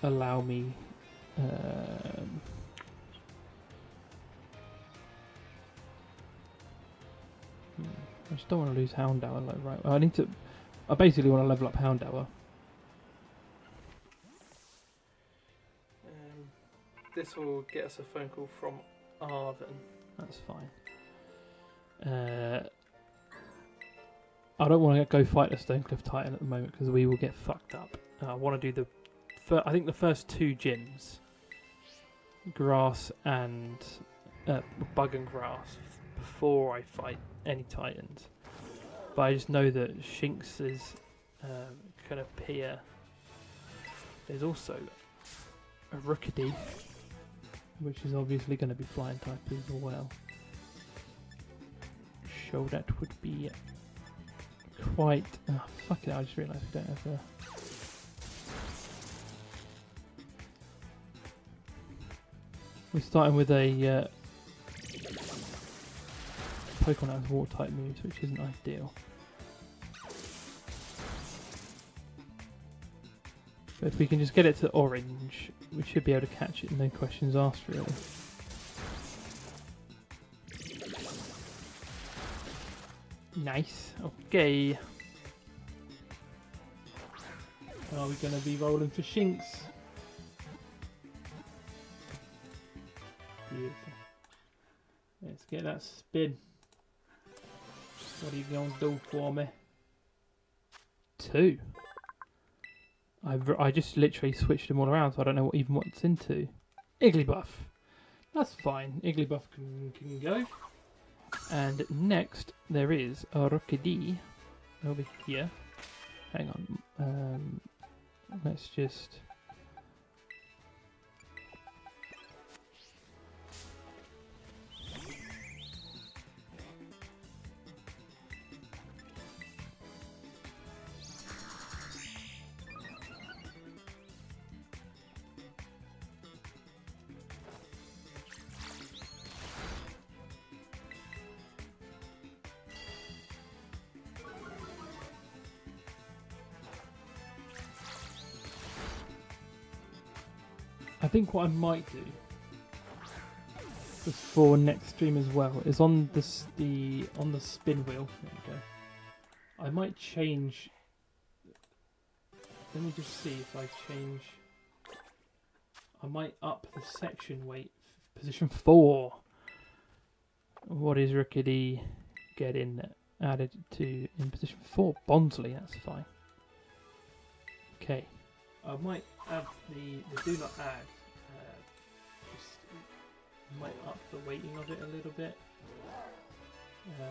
allow me... I just don't want to lose Houndour. Like, right, I basically want to level up Houndour. This will get us a phone call from Arven. That's fine. I don't want to go fight the Stonecliff Titan at the moment because we will get fucked up. I want to do I think the first 2 gyms, grass and bug and grass, before I fight any Titans. But I just know that Shinx is going to appear. There's also a Rookidee, which is obviously going to be flying type as well. So that would be quite... Oh, fuck it, I just realised we don't have a... We're starting with a Pokemon that has water type moves, which isn't ideal. But if we can just get it to orange, we should be able to catch it, no questions asked, really. Nice. Okay. Are we going to be rolling for Shinx? Beautiful. Let's get that spin. What are you going to do for me? 2. I just literally switched them all around, so I don't know what's into. Igglybuff. That's fine. Igglybuff can go. And next, there is a Rookidee over here. Hang on. Let's just... I think what I might do this for next stream as well is on the spin wheel. There we go. I might change. Let me just see if I change. I might up the section weight. Position 4. What is Rickety getting added to in position 4? Bondsley, that's fine. Okay. I might add the do not add. Just might up the weighting of it a little bit. I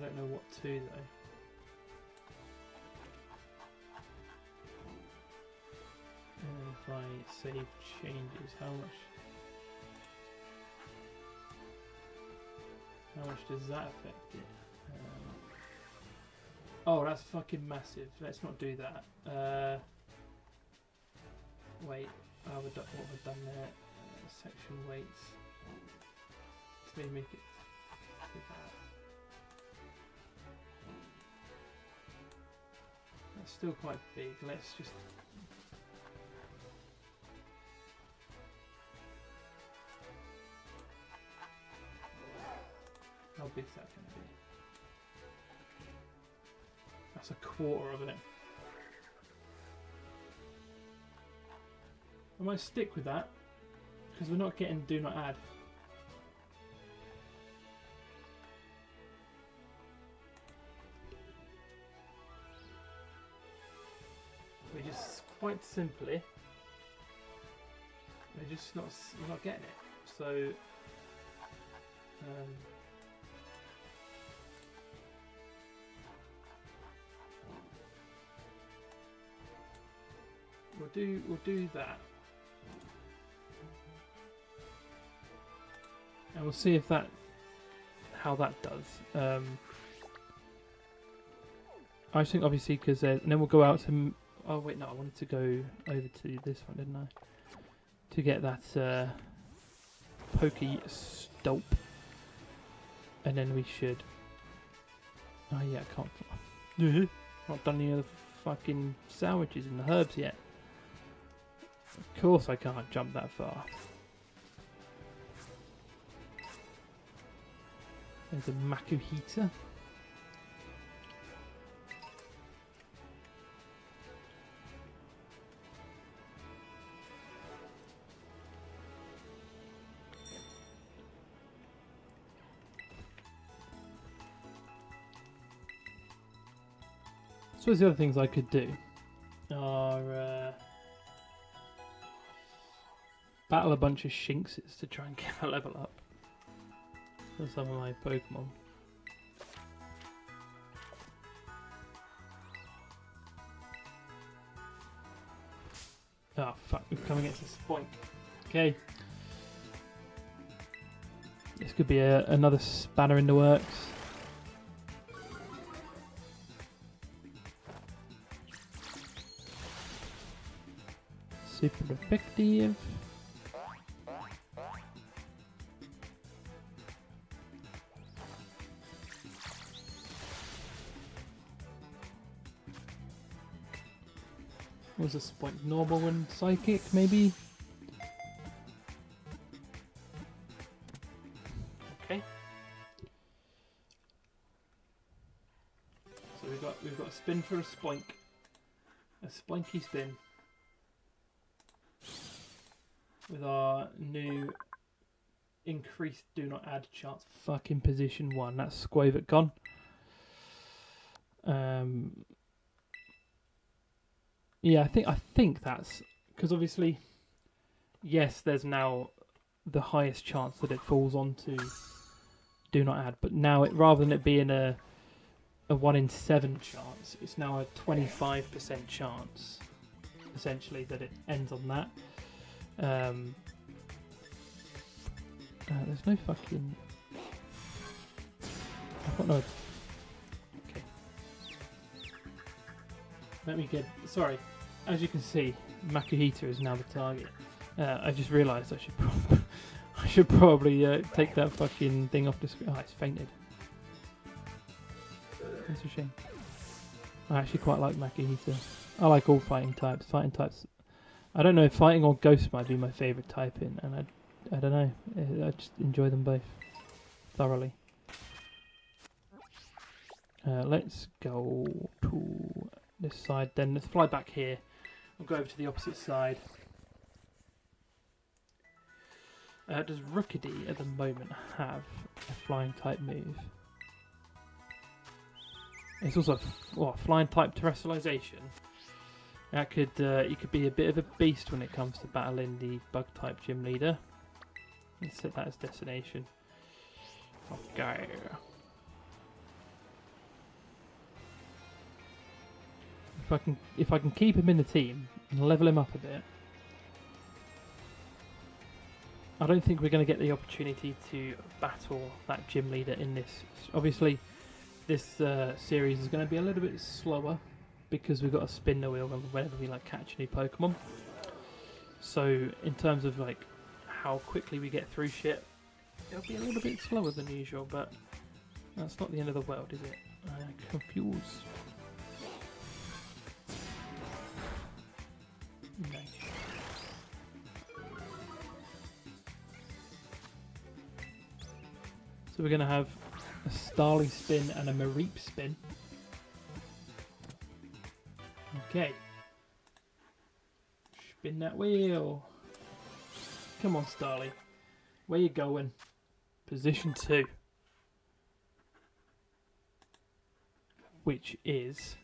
don't know what to though. And if I save changes, how much does that affect it? Oh, that's fucking massive. Let's not do that. Wait, what have I done there? Section weights. Let me make it to that. That's still quite big. Let's just. How big is that going to be? That's a quarter of it. I might stick with that because we're not getting do not add. We just quite simply, we're not getting it. So. We'll do that, and we'll see if how that does. I think obviously because and then we'll go out to. Oh wait, no, I wanted to go over to this one, didn't I? To get that pokey stulp, and then we should. Oh yeah, I can't. Not done any of the fucking sandwiches and the herbs yet. Of course I can't jump that far. There's a Makuhita. So the other things I could do are battle a bunch of Shinxes to try and get a level up for some of my Pokemon. Oh fuck, we've come against this point. Okay. This could be another spanner in the works. Super effective. What was this point? Normal and psychic, maybe? Okay. So we've got a spin for a spoink. A spoinky spin. With our new increased do not add chance. Fucking position 1. That's Squavit gone. Yeah, I think that's because obviously, yes, there's now the highest chance that it falls onto do not add, but now rather than it being a 1 in 7 chance, it's now a 25% chance, essentially, that it ends on that. There's no fucking. I've got no. Okay. Let me get. Sorry. As you can see, Makuhita is now the target. I just realised I should probably take that fucking thing off the screen. Oh, it's fainted. That's a shame. I actually quite like Makuhita. I like all fighting types. Fighting types I don't know if fighting or ghost might be my favourite typing, and I don't know. I just enjoy them both thoroughly. Let's go to this side then. Let's fly back here. I'll go over to the opposite side. Does Rookedy at the moment have a flying type move? It's also flying type terrestrialization. That could you could be a bit of a beast when it comes to battling the bug type gym leader. Let's set that as destination. Okay. If I can keep him in the team and level him up a bit, I don't think we're going to get the opportunity to battle that gym leader in this. Obviously, this series is going to be a little bit slower because we've got to spin the wheel whenever we catch a new Pokemon. So in terms of how quickly we get through shit, it'll be a little bit slower than usual, but that's not the end of the world, is it? I'm confused. No. So we're going to have a Starly spin and a Mareep spin. Okay. Spin that wheel. Come on, Starly. Where you going? Position 2. Which is...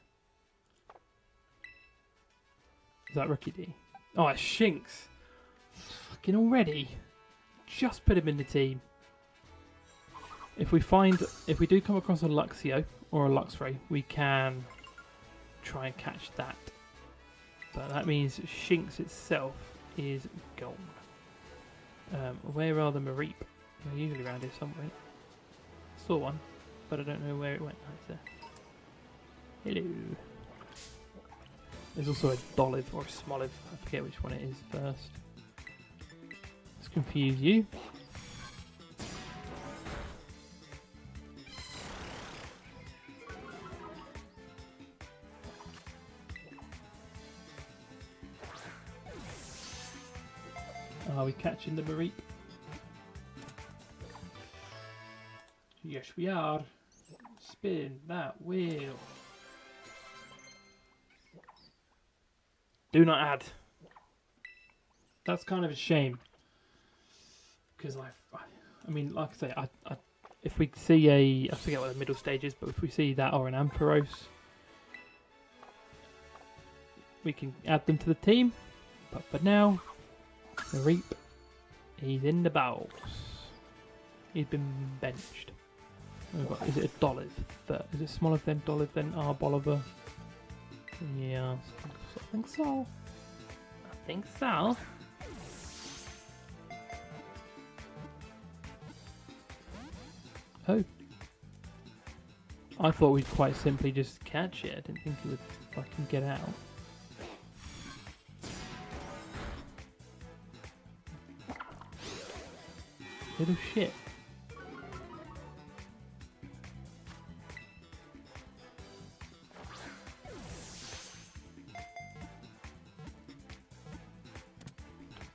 Is that Rookedy? Oh, it's Shinx. Fucking already. Just put him in the team. If we do come across a Luxio or a Luxray, we can try and catch that. But that means Shinx itself is gone. Where are the Mareep? They're usually around here somewhere. Saw one, but I don't know where it went. Oh, it's there. Hello. There's also a Dolive or a Smoliv. I forget which one it is first. Let's confuse you. Are we catching the Mareep? Yes, we are. Spin that wheel. Do not add. That's kind of a shame. Because I mean, like I say, if we see I forget what the middle stage is, but if we see that or an Ampharos, we can add them to the team. But for now, Mareep, he's in the box. He's been benched. Is it a Dolive? Is it smaller than Dolive than Arboliver? Yeah, I think so. I think so. Oh. I thought we'd quite simply just catch it. I didn't think it would fucking get out. Little shit.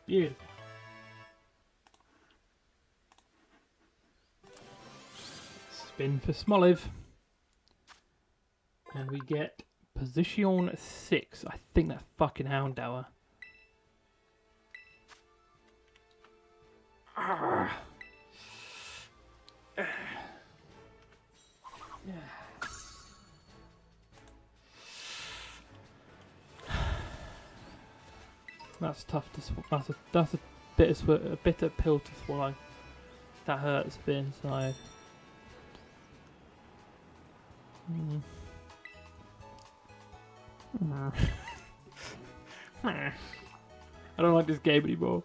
Beautiful. Spin for Smoliv. And we get position 6. I think that's fucking Houndour. That's tough to swallow. That's a bitter pill to swallow. That hurts a bit inside. I don't like this game anymore.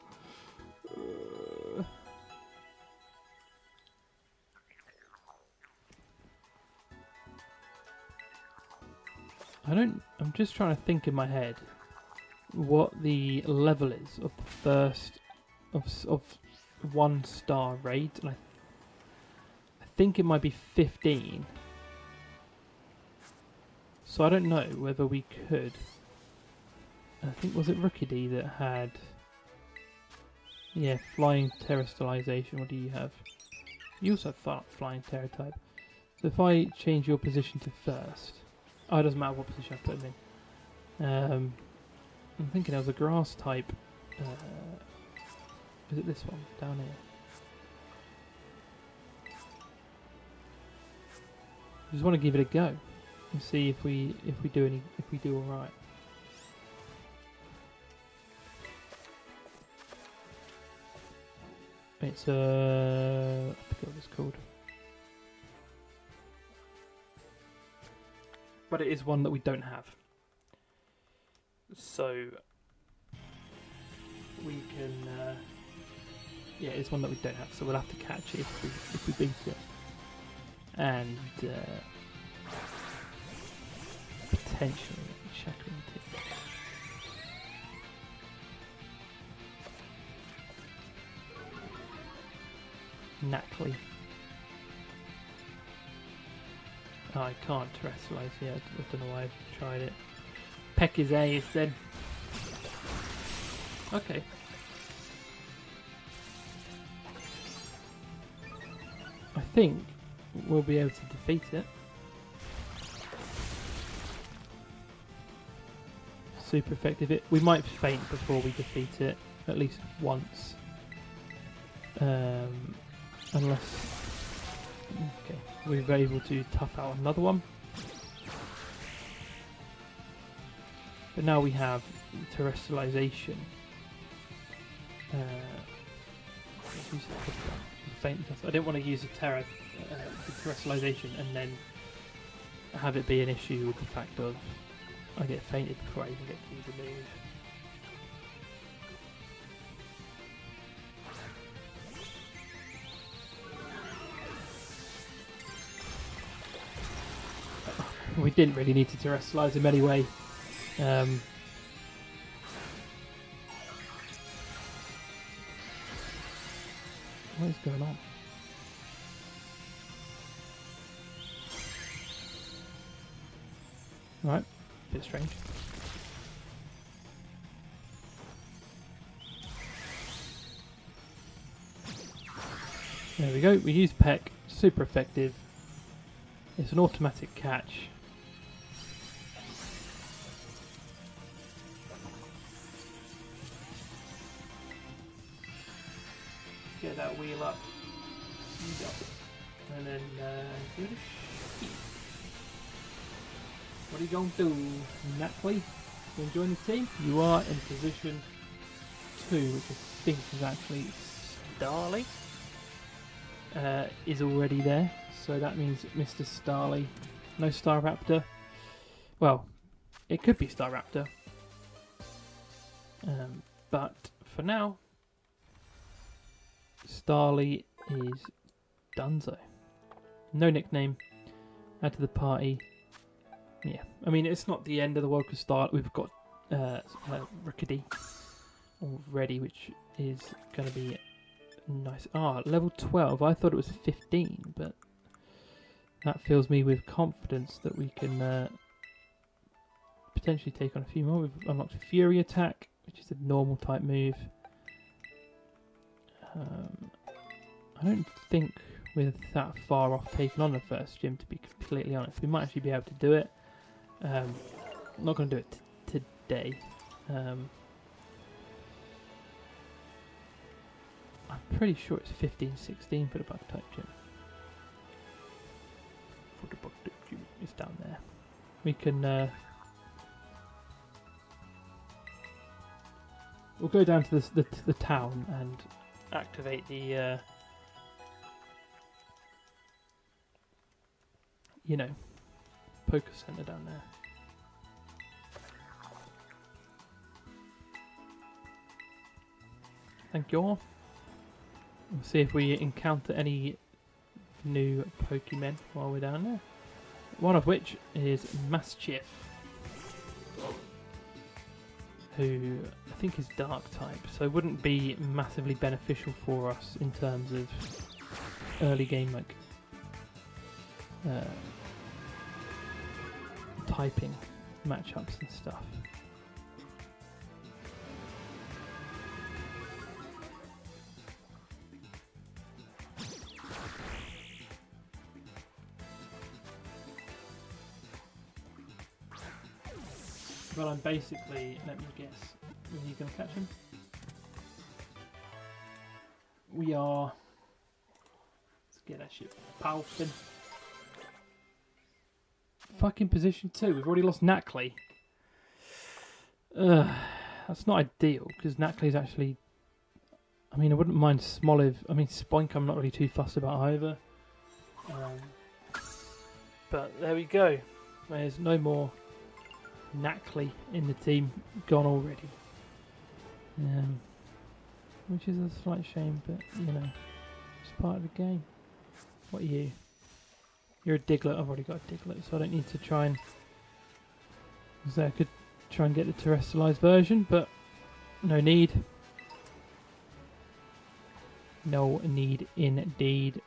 I'm just trying to think in my head what the level is of the first of 1-star raids, and I think it might be 15. So I don't know whether we could I think, was it Rookidee that had... Yeah, flying terrestrialization. What do you have? You also have flying terror type. So if I change your position to first... Oh, it doesn't matter what position I put him in. I'm thinking there was a grass type. Is it this one down here? I just want to give it a go and see if we do all right. It's I forget what it's called, but it is one that we don't have. So we can, yeah, it's one that we don't have. So we'll have to catch it if we beat it, and potentially shackling it. Naturally. Oh, I can't terrestrialize yet. I don't know why I've tried it. Peck his ace then. Okay. I think we'll be able to defeat it. Super effective. We might faint before we defeat it at least once. Unless we're able to tough out another one. But now we have terrestrialization. I didn't want to use the terrestrialization and then have it be an issue with the fact of I get fainted before I even get to use the move. We didn't really need to terrestrialize him anyway. What is going on? Right, bit strange. There we go, we use Peck, super effective. It's an automatic catch. Get that wheel up, and then do the sheep. What are you going to do, Natalie? You join the team? You are in position 2, which I think is actually Starly. Is already there, so that means Mr. Starly, no Staraptor. Well, it could be Staraptor, but for now, Starly is Dunzo. No nickname. Add to the party. Yeah, I mean it's not the end of the world because we've got Rookidee already, which is going to be nice. Ah, level 12. I thought it was 15, but that fills me with confidence that we can potentially take on a few more. We've unlocked Fury Attack, which is a normal type move. I don't think we're that far off taking on the first gym, to be completely honest. We might actually be able to do it. I'm not going to do it today. I'm pretty sure it's 15-16 for the bug type gym. For the bug type gym, it's down there. We can. We'll go down to the town and activate the. Poker center down there. Thank you all. We'll see if we encounter any new Pokemon while we're down there. One of which is Mischief, who I think is Dark type, so wouldn't be massively beneficial for us in terms of early game typing matchups and stuff. But I'm basically, let me guess, are you going to catch him? We are, let's get that shit palping. Fucking position 2, we've already lost Knackley. That's not ideal, because Knackley's actually, I mean, I wouldn't mind Smoliv. I mean, Spoink I'm not really too fussed about either. But there we go. There's no more Knackley in the team, gone already. Which is a slight shame, but you know, it's part of the game. What are you? You're a Diglett. I've already got a Diglett, so I don't need to try and. So I could try and get the terrestrialized version, but no need. No need indeed.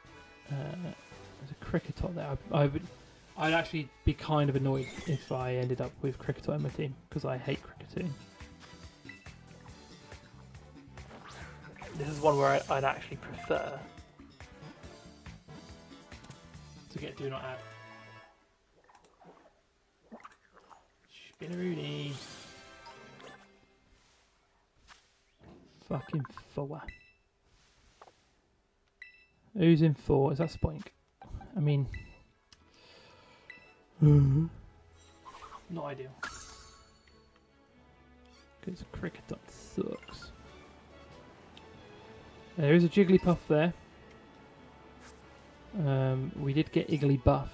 There's a Cricketot there. I'd actually be kind of annoyed if I ended up with Cricketot in my team, because I hate cricketing. This is one where I'd actually prefer to get Do Not Add. Spinneroonie. Fucking 4. Who's in 4? Is that Spoink? I mean, not ideal. Because Cricketot sucks. There is a Jigglypuff there. We did get Igglybuff.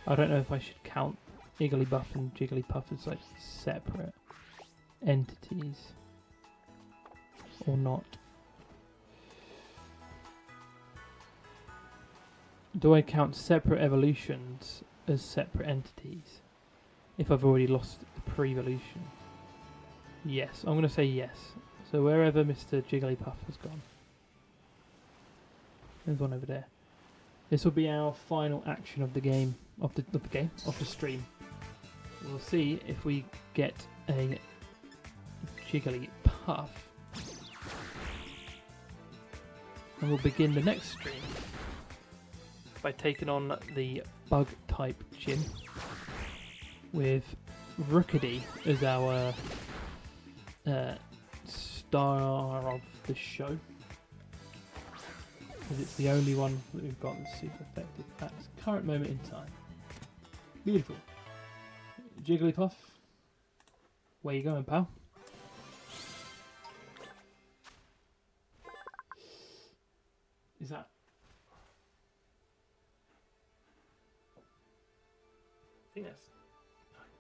I don't know if I should count Igglybuff and Jigglypuff as like separate entities or not. Do I count separate evolutions as separate entities if I've already lost the pre-evolution? Yes, I'm going to say yes. So wherever Mr. Jigglypuff has gone. There's one over there. This will be our final action of the game, of the stream. We'll see if we get a Jigglypuff. And we'll begin the next stream by taking on the bug type gym with Rookedy as our star of the show, because it's the only one that we've got that's super effective at this current moment in time. Beautiful. Jigglypuff, where you going, pal? Is that? I think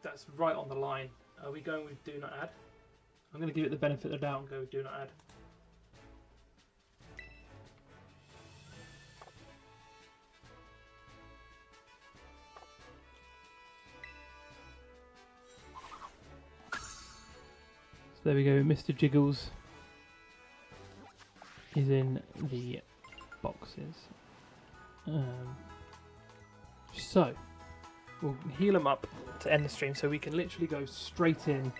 that's right on the line. Are we going with Do Not Add? I'm going to give it the benefit of the doubt and go with Do Not Add. So there we go, Mr. Jiggles is in the boxes. So we'll heal him up to end the stream so we can literally go straight in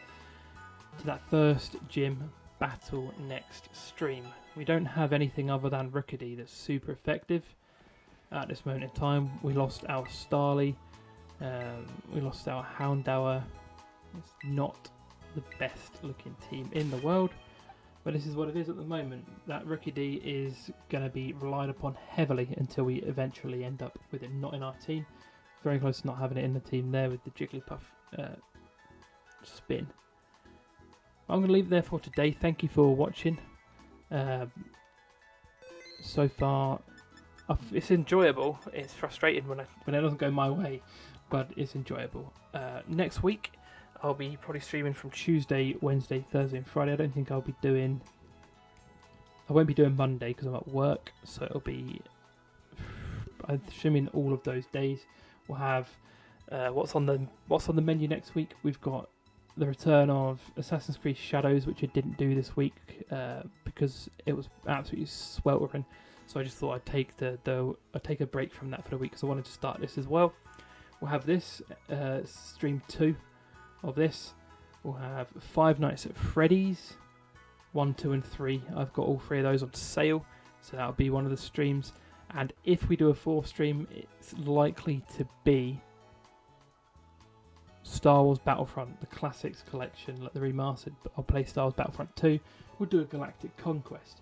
to that first gym battle next stream. We don't have anything other than Rookedy that's super effective at this moment in time. We lost our Starly, we lost our Houndour. It's not the best looking team in the world, but this is what it is at the moment. That Rookedy is going to be relied upon heavily until we eventually end up with it not in our team. Very close to not having it in the team there with the Jigglypuff spin. I'm going to leave it there for today. Thank you for watching. So far, it's enjoyable. It's frustrating when it doesn't go my way, but it's enjoyable. Next week, I'll be probably streaming from Tuesday, Wednesday, Thursday, and Friday. I don't think I won't be doing Monday because I'm at work. So it'll be, I'm assuming all of those days. We'll have what's on the menu next week. We've got the return of Assassin's Creed Shadows, which I didn't do this week because it was absolutely sweltering. So I just thought I'd take I'd take a break from that for the week because I wanted to start this as well. We'll have this stream 2 of this. We'll have Five Nights at Freddy's 1, 2, and 3. I've got all 3 of those on sale, so that'll be one of the streams. And if we do a 4th stream, it's likely to be Star Wars Battlefront, the classics collection, like the remastered. But I'll play Star Wars Battlefront 2. We'll do a Galactic Conquest,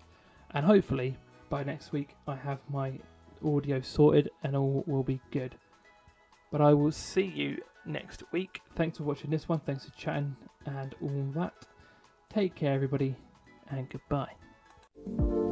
and hopefully by next week I have my audio sorted and all will be good. But I will see you next week. Thanks for watching this one. Thanks for chatting and all that. Take care, everybody, and goodbye.